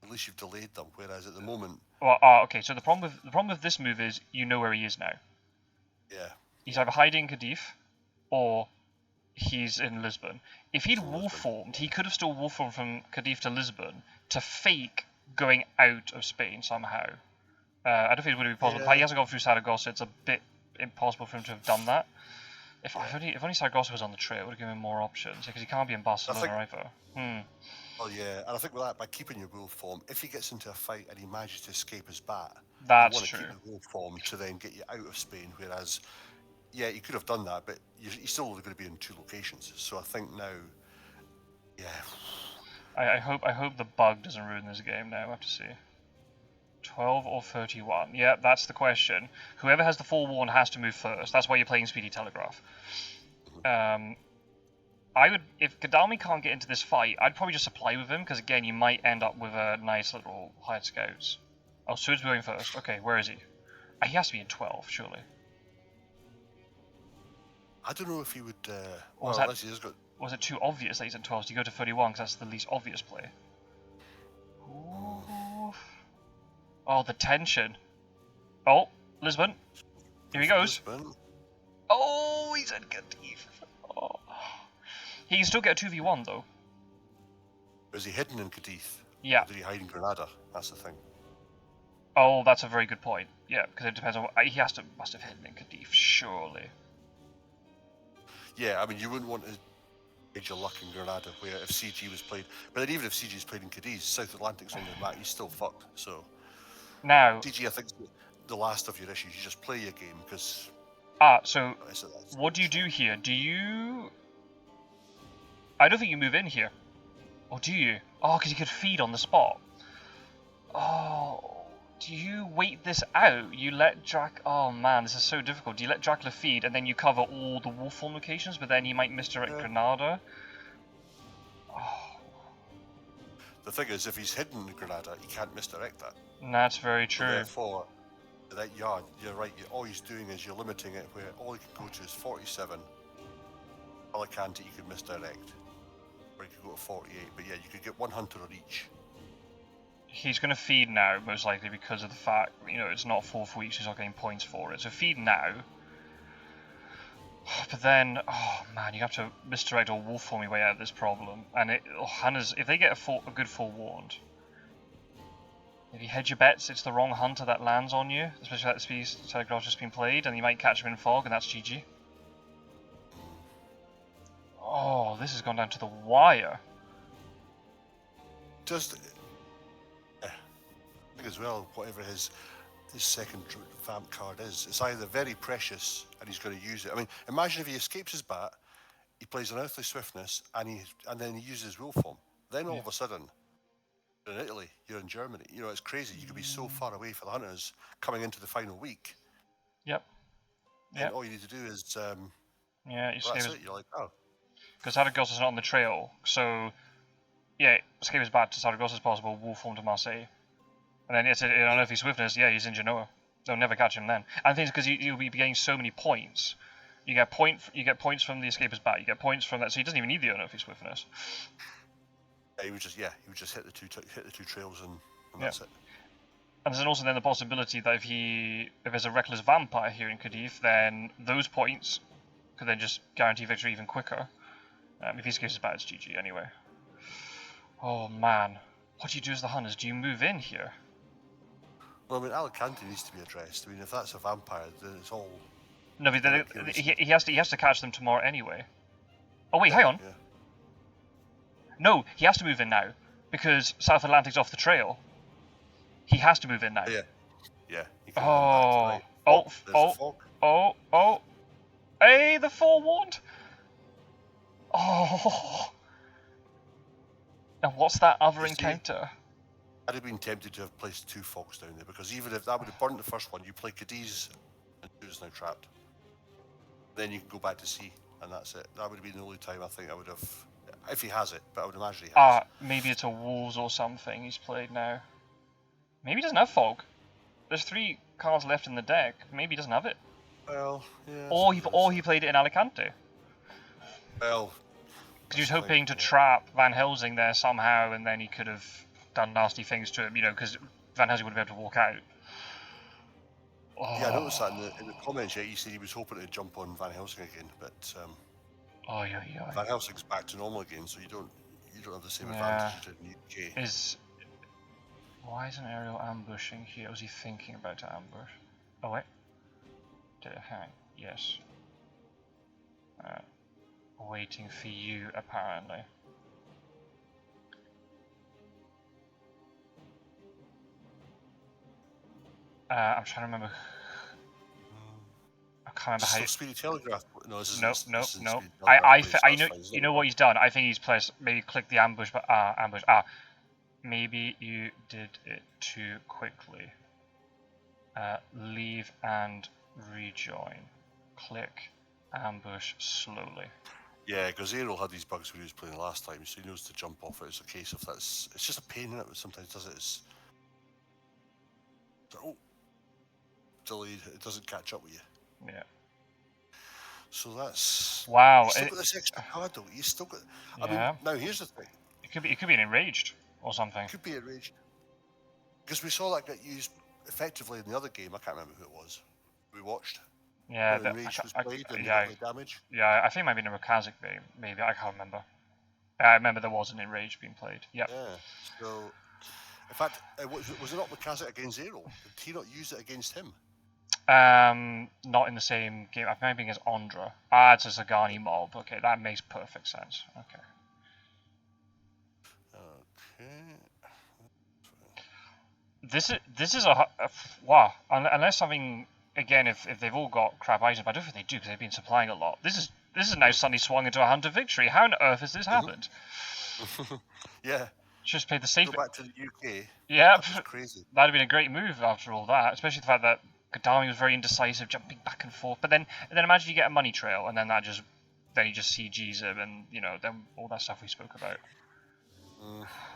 At least you've delayed them, whereas at the moment... Well, okay, so the problem with this move is you know where he is now. Yeah. He's either hiding in Cadiz, or he's in Lisbon. If he'd wolf formed, he could have still wolf formed from Cadiz to Lisbon to fake going out of Spain somehow. I don't think it would be possible. Yeah. He hasn't gone through Saragossa. It's a bit impossible for him to have done that. If only Saragossa was on the trail, it would have given him more options, because he can't be in Barcelona either. Well, yeah, and I think with that, by keeping your wolf form, if he gets into a fight and he manages to escape his bat, that's you want true. To keep the wolf form to then get you out of Spain, whereas yeah, you could have done that, but you're still only going to be in 2 locations. So I think now, yeah. I hope the bug doesn't ruin this game now. I have to see. 12 or 31? Yeah, that's the question. Whoever has the forewarn has to move first. That's why you're playing Speedy Telegraph. I would, if Gadami can't get into this fight, I'd probably just supply with him, because again, you might end up with a nice little hired scouts. Oh, Sword's going first. Okay, where is he? He has to be in 12, surely. I don't know if he would. Unless he has got. Was it too obvious that he's in 12? So you go to 31 because that's the least obvious play. Ooh. Oh, the tension. Oh, Lisbon. Here he goes. Lisbon. Oh, he's in Cadiz. Oh. He can still get a 2v1 though. Is he hidden in Cadiz? Yeah. Or did he hide in Granada? That's the thing. Oh, that's a very good point. Yeah, because it depends on what, he must have hidden in Cadiz, surely. Yeah, I mean, you wouldn't want to gauge your luck in Granada, where if CG was played, but then even if CG is played in Cadiz, South Atlantic's on the map, he's still fucked. So now, CG, I think, the last of your issues. You just play your game because. So what do you do here? Do you? I don't think you move in here. Or do you? Oh, because you could feed on the spot. Oh, do you wait this out? You let Oh man, this is so difficult. Do you let Dracula feed and then you cover all the wolf form locations, but then he might misdirect Granada? Oh. The thing is, if he's hidden in Granada, he can't misdirect that. That's very true. So therefore, that yard, you're right. All he's doing is you're limiting it where all he can go to is 47. Alicante, you could misdirect. Or you could go to 48, but yeah, you could get 1 hunter on each. He's going to feed now, most likely, because of the fact, it's not 4 for each, he's not getting points for it. So feed now. But then, oh man, you have to misdirect or wolf form your way out of this problem. And Hunters, if they get a good forewarned, if you hedge your bets, it's the wrong hunter that lands on you, especially that Speedy Telegraph's just been played, and you might catch him in fog, and that's GG. Oh, this has gone down to the wire. Just, I think as well, whatever his second vamp card is, it's either very precious and he's going to use it. I mean, imagine if he escapes his bat, he plays Unearthly Swiftness, and then he uses Will Form. Then all of a sudden, you're in Italy, you're in Germany. It's crazy. You could be so far away for the hunters coming into the final week. Yep. And all you need to do is, that's it. You're like, oh. Because Saragossa's not on the trail, so yeah, escape as bad to Saragossa as possible, wolf form to Marseille. And then it's Unearthly Swiftness, he's in Genoa. They'll never catch him then. And the thing is, because you'll be getting so many points. You get points from the escape as bat, you get points from that, so he doesn't even need the Unearthly Swiftness. He would just hit the two trails and that's it. And there's also then the possibility that if there's a Reckless Vampire here in Cadiz, then those points could then just guarantee victory even quicker. If he escapes as bad, it's GG anyway. Oh man, what do you do as the hunters? Do you move in here? Well, I mean, Alicante needs to be addressed. I mean, if that's a vampire, then it's all. No, but he has to catch them tomorrow anyway. Oh wait, hang on. Yeah. No, he has to move in now because South Atlantic's off the trail. He has to move in now. Yeah. Oh! Hey, the forewarned. Oh. And what's that other encounter? I'd have been tempted to have placed 2 fogs down there because even if that would have burnt the first one, you play Cadiz and 2 is now trapped. Then you can go back to sea, and that's it. That would have been the only time I think I would have, if he has it, but I would imagine he has. Maybe it's a Wolves or something he's played now. Maybe he doesn't have fog. There's 3 cards left in the deck. Maybe he doesn't have it. Well, yeah. Or he played it in Alicante. Well, because he was hoping to trap Van Helsing there somehow, and then he could have done nasty things to him, because Van Helsing would have been able to walk out. Yeah, I noticed that in the comments. Yeah, he said he was hoping to jump on Van Helsing again, but Van Helsing's back to normal again, so you don't have the same advantage in the UK. Why is an aerial ambushing here? Was he thinking about to ambush? Oh wait, did it hang? Yes. Waiting for you, apparently. I'm trying to remember. I remember how. Speedy Telegraph. No, this No, isn't. no, This isn't no. Speedy Telegraph. I know. You know what he's done? I think he's pressed. Maybe click the ambush, but ambush. Maybe you did it too quickly. Leave and rejoin. Click ambush slowly. Yeah, because aerol had these bugs when he was playing last time, so he knows to jump off it. It's a case of that's. It's just a pain in it. Sometimes does it. It's, delayed. It doesn't catch up with you. Yeah. So that's. Wow. You still got this extra card though. You still got. Yeah. I mean, now here's the thing. It could be an enraged or something. It could be enraged. Because we saw that get used effectively in the other game. I can't remember who it was. We watched. Yeah, enraged was played and yeah, damage. Yeah, I think it might be in a Kazakhstan game. Maybe I can't remember. I remember there was an enraged being played. Yep. Yeah. So, in fact, was it not Mikasa against aerol? Did he not use it against him? Not in the same game. I think maybe against Ondra. It's a Zagani mob. Okay, that makes perfect sense. Okay. This is a wow. Unless something again, if they've all got crap items, but I don't think they do because they've been supplying a lot. This is now suddenly swung into a hunter victory. How on earth has this happened? Yeah. Just played the safe. Go back to the UK. Yeah, that's crazy. That'd have been a great move after all that, especially the fact that Kadami was very indecisive, jumping back and forth. But then imagine you get a money trail, and then you just CGs him, and then all that stuff we spoke about.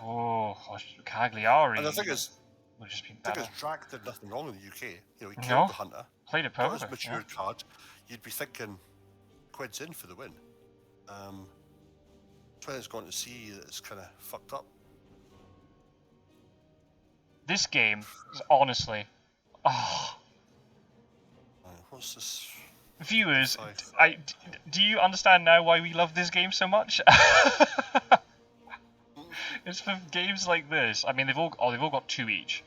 Oh, Cagliari. And the thing is, would have just been better. Drac did nothing wrong in the UK. He killed the hunter. Played it got perfect. his mature card. You'd be thinking, quid's in for the win. When it's gone to see that it's kind of fucked up. This game is honestly, what's this? Viewers, do you understand now why we love this game so much? It's for games like this. I mean, they've all got 2 each.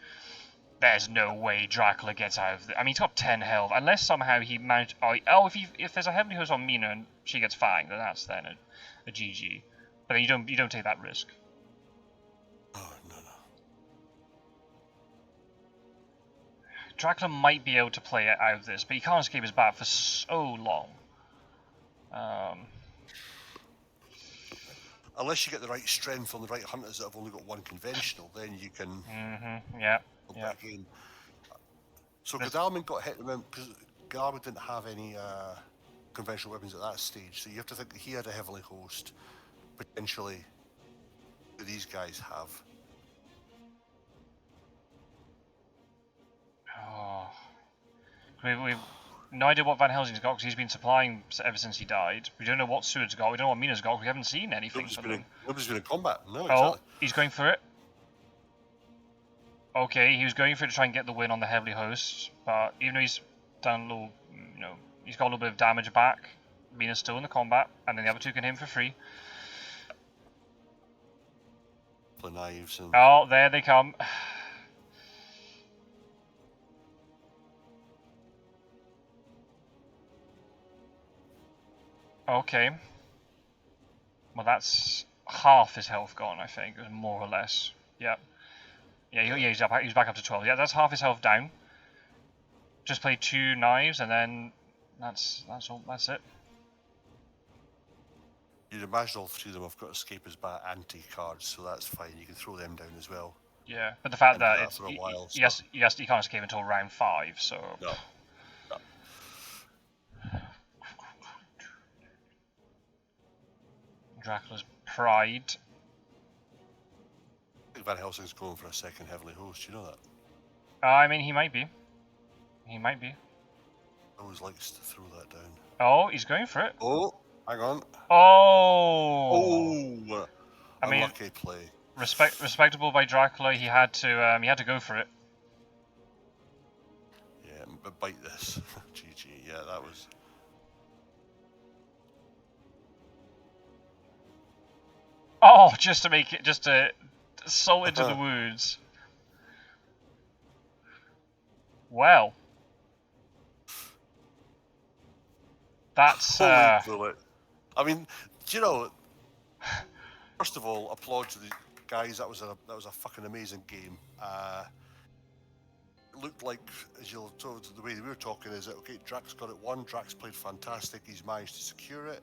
There's no way Dracula gets out of it. I mean, he's got 10 health. Unless somehow he managed. If there's a heavenly host on Mina and she gets fanged, then that's a GG. But then you don't take that risk. Oh no. Dracula might be able to play it out of this, but he can't escape his bat for so long. Unless you get the right strength on the right hunters that have only got 1 conventional, then you can. Yeah. Again. So Godalming got hit, remember, because Godalming didn't have any conventional weapons at that stage. So you have to think that he had a heavily host, potentially. That these guys have. Oh. We've no idea what Van Helsing's got because he's been supplying ever since he died. We don't know what Seward's got. We don't know what Mina's got. We haven't seen anything from them. Nobody's been in combat. No, exactly. Oh, he's going for it. Okay, he was going for it to try and get the win on the heavily hosts, but even though he's done a little, he's got a little bit of damage back. Mina's still in the combat, and then the other 2 can hit him for free. The knives and. Oh, there they come. Okay. Well, that's half his health gone, I think, more or less. Yep. Yeah, he's back up to 12. Yeah, that's half his health down. Just played 2 knives, and then that's all. That's it. You'd imagine all 3 of them have got Escaper's Bat anti-cards, so that's fine. You can throw them down as well. Yeah, but the fact that for a while, he can't escape until round 5, so. No. Dracula's Pride. I think Van Helsing's going for a second heavily host, you know that? I mean, he might be. He might be. Always likes to throw that down. Oh, he's going for it. Oh, hang on. Oh! I mean, unlucky play. Respectable by Dracula. He had to go for it. Yeah, but bite this. GG. Yeah, that was. Oh, just to salt into the wounds. Well, that's. Holy I mean, do you know? First of all, applaud to the guys. That was a fucking amazing game. looked like, as you'll told the way we were talking, is that okay? Drax got it won. Drax played fantastic. He's managed to secure it.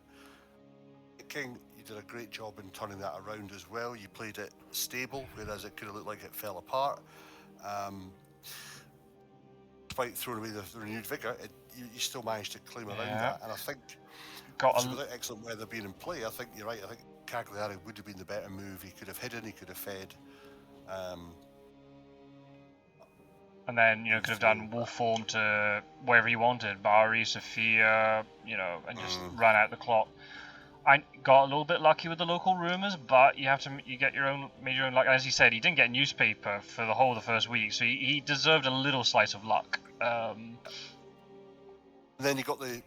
King, you did a great job in turning that around as well. You played it stable, whereas it could have looked like it fell apart. Despite throwing away the renewed vigour, you still managed to climb around that. And I think, without excellent weather being in play, I think you're right. I think Cagliari would have been the better move. He could have hidden, he could have fed. And then, could have done wolf form to wherever he wanted, Bari, Sophia, and just run out the clock. I got a little bit lucky with the local rumours, but you get your own luck. As you said, he didn't get newspaper for the whole of the first week, so he deserved a little slice of luck. And then he got the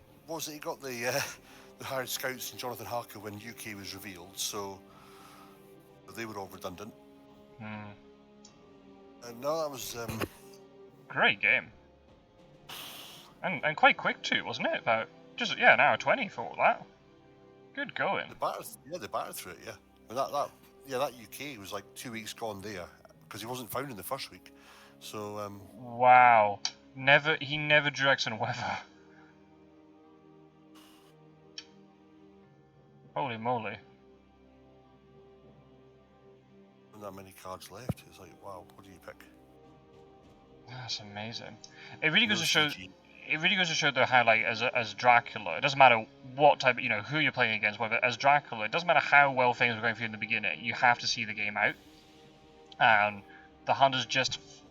hired scouts and Jonathan Harker when UK was revealed, so they were all redundant. And no, that was great game, and quite quick too, wasn't it? About an hour 20 for all that. Good going. They battered through it, yeah. And that UK was like 2 weeks gone there because he wasn't found in the first week. So wow, he never drew excellent weather. Holy moly! Not that many cards left. It's like, wow, what do you pick? That's amazing. It really goes to show. It really goes to show though how, like, as Dracula, it doesn't matter what type, who you're playing against, whether as Dracula, it doesn't matter how well things were going for you in the beginning, you have to see the game out. And the hunters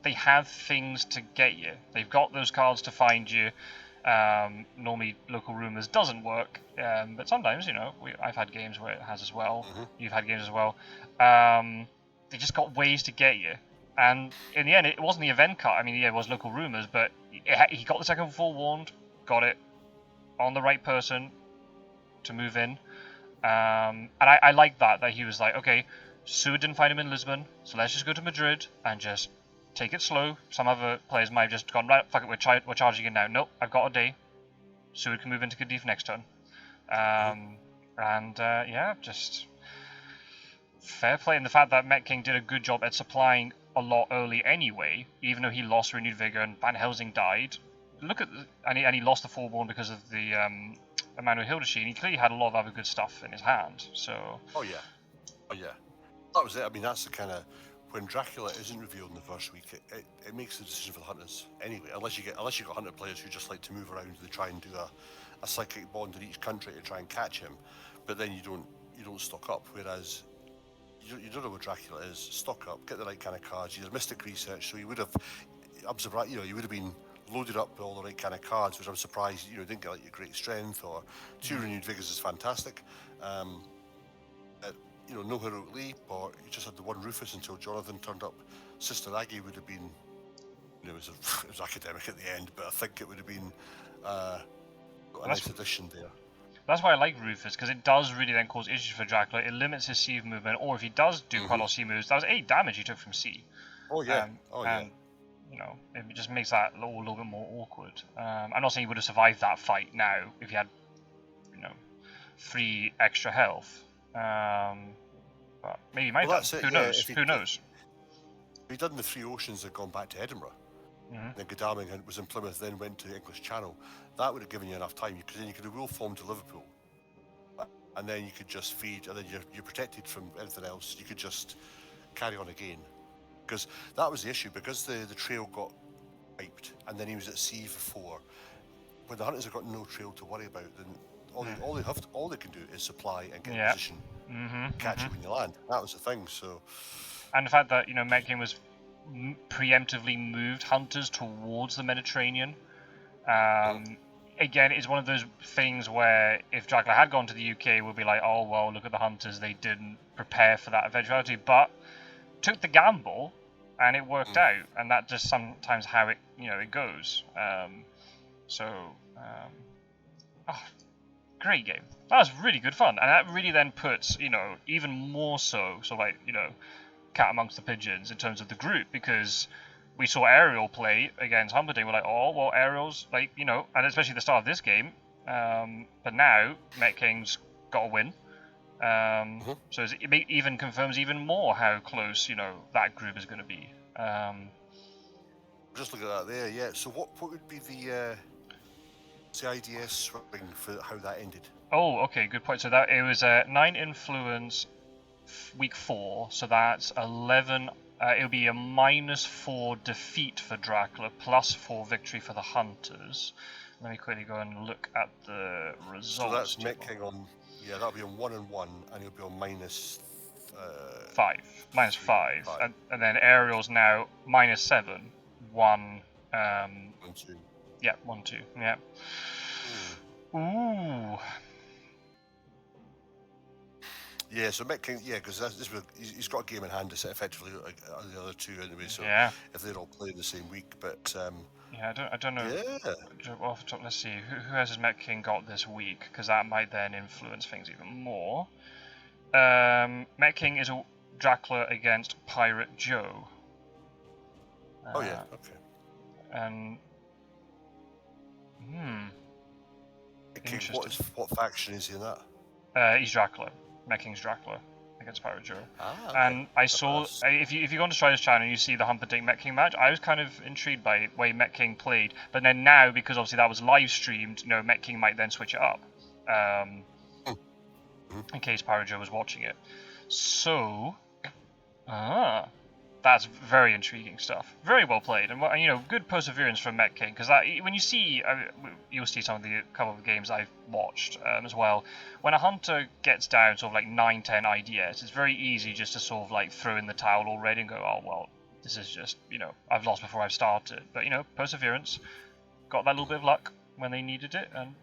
they have things to get you. They've got those cards to find you. Normally local rumours doesn't work, but sometimes, I've had games where it has as well. You've had games as well. They just got ways to get you. And in the end, it wasn't the event card. I mean, yeah, it was local rumours, but he got the second forewarned, got it on the right person to move in. And I like that he was like, okay, Sue didn't find him in Lisbon, so let's just go to Madrid and just take it slow. Some other players might have just gone, right, fuck it, we're charging in now. Nope, I've got a day. Sue can move into Cadiz next turn. Just fair play. And the fact that Mettking did a good job at supplying a lot early anyway, even though he lost renewed vigor and Van Helsing died. And he lost the forewarn because of the Emmanuel Hildesheim. He clearly had a lot of other good stuff in his hand. So. Oh yeah. That was it. I mean, that's the kind of when Dracula isn't revealed in the first week, it makes the decision for the hunters anyway. Unless you got hunter players who just like to move around, they try and do a psychic bond in each country to try and catch him, but then you don't stock up. Whereas you don't know what Dracula is. Stock up, get the right kind of cards. You did mystic research, so you would have. I'm surprised. You would have been loaded up with all the right kind of cards, which I'm surprised didn't get like your great strength or 2 renewed vigors is fantastic. No heroic leap, or you just had the one Rufus until Jonathan turned up. Sister Aggie would have been. It was academic at the end, but I think it would have been a nice addition there. That's why I like Rufus, because it does really then cause issues for Dracula. It limits his C movement, or if he does do quite a lot of C moves, that was 8 damage he took from C. Oh yeah. It just makes that a little bit more awkward. I'm not saying he would have survived that fight now if he had, 3 extra health. But maybe he might have. Who knows? Who knows? If he'd done the 3 oceans and gone back to Edinburgh, then Godalming was in Plymouth, then went to English Channel, that would have given you enough time, because then you could have wolf formed to Liverpool, and then you could just feed, and then you're protected from anything else. You could just carry on again, because that was the issue, because the trail got wiped, and then he was at sea for 4. When the hunters have got no trail to worry about, then all they can do is supply and get in position, catch you when you land. That was the thing. So, and the fact that Mettking was preemptively moved hunters towards the Mediterranean. Again, it's one of those things where if Dracula had gone to the UK, we'd be like, oh well, look at the hunters, they didn't prepare for that eventuality, but took the gamble and it worked out, and that's just sometimes how it it goes. Great game. That was really good fun, and that really then puts even more so like cat amongst the pigeons in terms of the group, because we saw Aerial play against Humperdinck. We're like, oh well, Aerial's like and especially the start of this game. But now Mettking's got a win. So it even confirms even more how close that group is going to be. Just look at that there, yeah. So what would be the IDS swing for how that ended? Oh, okay, good point. So that it was 9 influence week 4, so that's 11. It'll be a -4 defeat for Dracula, +4 victory for the Hunters. Let me quickly go and look at the results. So that's Mettking on, yeah, that'll be on 1 and 1, and he'll be on -5. -5. And then Aerial's now -7. 1. 1, 2. Yeah, 1, 2. Yeah. Ooh. Yeah, so Mettking, yeah, because he's got a game in hand to set effectively the other two anyway. So if they're all playing the same week, but yeah, I don't know. Yeah. Off the top, let's see who has Mettking got this week, because that might then influence things even more. Mettking is a Dracula against Pirate Joe. Oh yeah, okay. And Interesting. What faction is he in that? He's Dracula. Mecking's Dracula against Pirate Joe. Okay. And I saw, if you go on to Strider's channel and you see the Humperdinck Mettking match, I was kind of intrigued by the way Mettking played. But then now, because obviously that was live streamed, Mettking might then switch it up. In case Pirate Joe was watching it. So, that's very intriguing stuff. Very well played, and good perseverance from Mettking. Because when you see, you'll see some of the couple of the games I've watched as well. When a hunter gets down sort of like 9-10 IDS, it's very easy just to sort of like throw in the towel already and go, oh well, this is just I've lost before I've started. But perseverance, got that little bit of luck when they needed it, and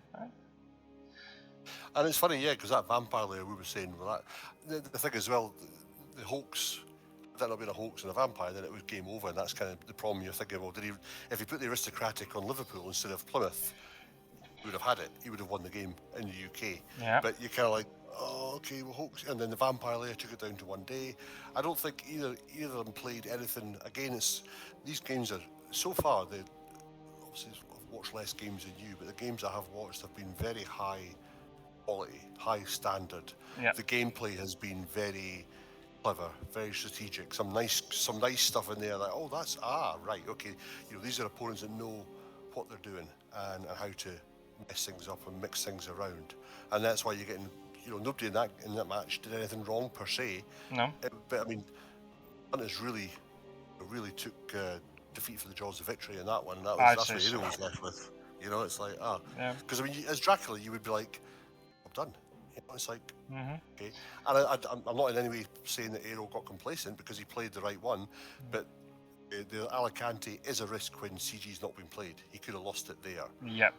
it's funny, yeah, because that vampire layer we were saying, well, the thing as well, the hoax. That not been a hoax and a vampire, then it was game over, and that's kind of the problem. You're thinking, well, if he put the aristocratic on Liverpool instead of Plymouth, he would have had it. He would have won the game in the UK. Yeah. But you're kind of like, oh, okay, well, hoax, and then the vampire layer took it down to 1 day. I don't think either of them played anything. Again, these games are so far. Obviously I've watched less games than you, but the games I have watched have been very high quality, high standard. Yeah. The gameplay has been very clever, very strategic. Some nice stuff in there. Like, oh, that's right, okay. These are opponents that know what they're doing and how to mess things up and mix things around. And that's why you're getting, nobody in that match did anything wrong per se. No. But I mean, Hunters really took defeat for the jaws of victory in that one. And that's what Aero was left with. It's like because I mean, as Dracula, you would be like, I'm done. It's like, okay. And I'm not in any way saying that Aero got complacent because he played the right one, but the Alicante is a risk when CG's not been played. He could have lost it there. Yep.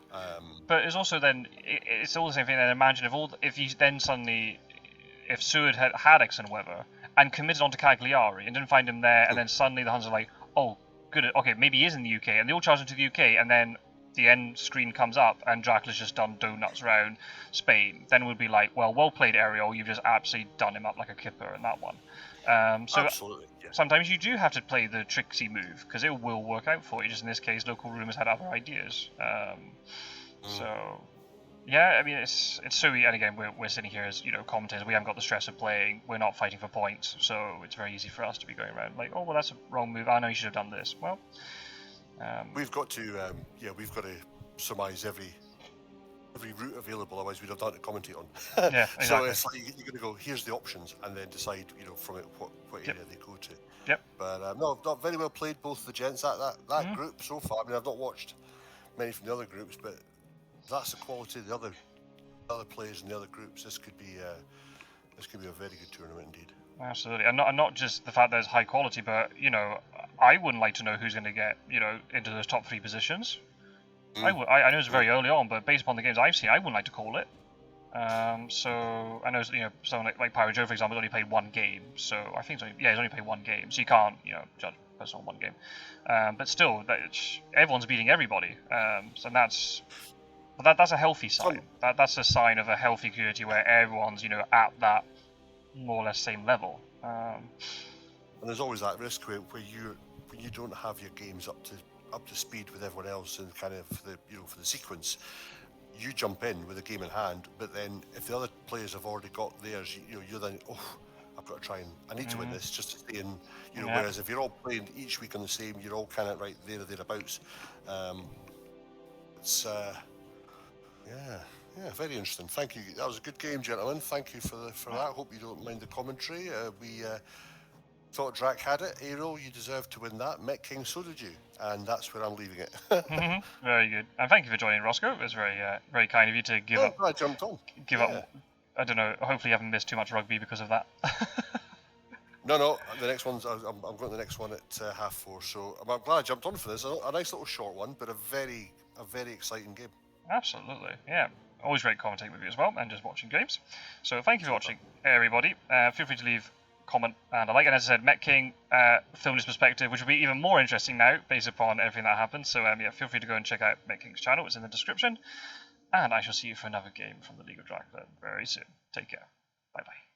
But it's also then, it's all the same thing. And imagine if you then suddenly, if Seward had X and Weather and committed onto Cagliari and didn't find him there, and then suddenly the Huns are like, oh, good, okay, maybe he is in the UK, and they all charge him to the UK, and then the end screen comes up and Dracula's just done donuts around Spain, then we'd be like, well played, Ariel, you've just absolutely done him up like a kipper in that one. So absolutely, yeah. Sometimes you do have to play the tricksy move, because it will work out for you. Just in this case, local rumors had other ideas. So, yeah, I mean, it's so, and again, we're sitting here as, commentators, we haven't got the stress of playing, we're not fighting for points, so it's very easy for us to be going around like, oh, well, that's a wrong move, I know you should have done this. Well, we've got to surmise every route available, otherwise we'd have done to commentate on. Yeah, exactly. So it's like you're going to go, here's the options, and then decide, from it what area they go to. Yep. But no, not very well played, both the gents. That group so far. I mean, I've not watched many from the other groups, but that's the quality of the other players in the other groups. This could be a very good tournament indeed. Absolutely, and not just the fact that it's high quality, but I wouldn't like to know who's going to get into those top 3 positions. I know it's very early on, but based upon the games I've seen, I wouldn't like to call it. So I know someone like Pirate Joe, for example, only played 1 game. So I think he's only played 1 game. So you can't judge a person on 1 game. But still, everyone's beating everybody. So that's a healthy sign. That's a sign of a healthy community where everyone's at that more or less same level. And there's always that risk where you don't have your games up to speed with everyone else and kind of for the sequence, you jump in with a game in hand, but then if the other players have already got theirs, you're then, I've got to try and I need to win this just to stay in. You know, whereas if you're all playing each week on the same, you're all kind of right there or thereabouts. It's yeah, very interesting. Thank you. That was a good game, gentlemen. Thank you for that. Hope you don't mind the commentary. We thought Drac had it. Aerol, you deserve to win that. Mettking, so did you. And that's where I'm leaving it. Very good. And thank you for joining, Rossco. It was very very kind of you to give up. I jumped on. Give up. I don't know. Hopefully, you haven't missed too much rugby because of that. No. The next one's. I'm going to the next one at 4:30. So I'm glad I jumped on for this. A nice little short one, but a very exciting game. Absolutely. Yeah. Always great commentating with you as well, and just watching games. So thank you for watching, everybody. Feel free to leave a comment and a like. And as I said, Mettking filmed his perspective, which will be even more interesting now, based upon everything that happened. So yeah, feel free to go and check out Mettking's channel. It's in the description. And I shall see you for another game from the League of Dracula very soon. Take care. Bye-bye.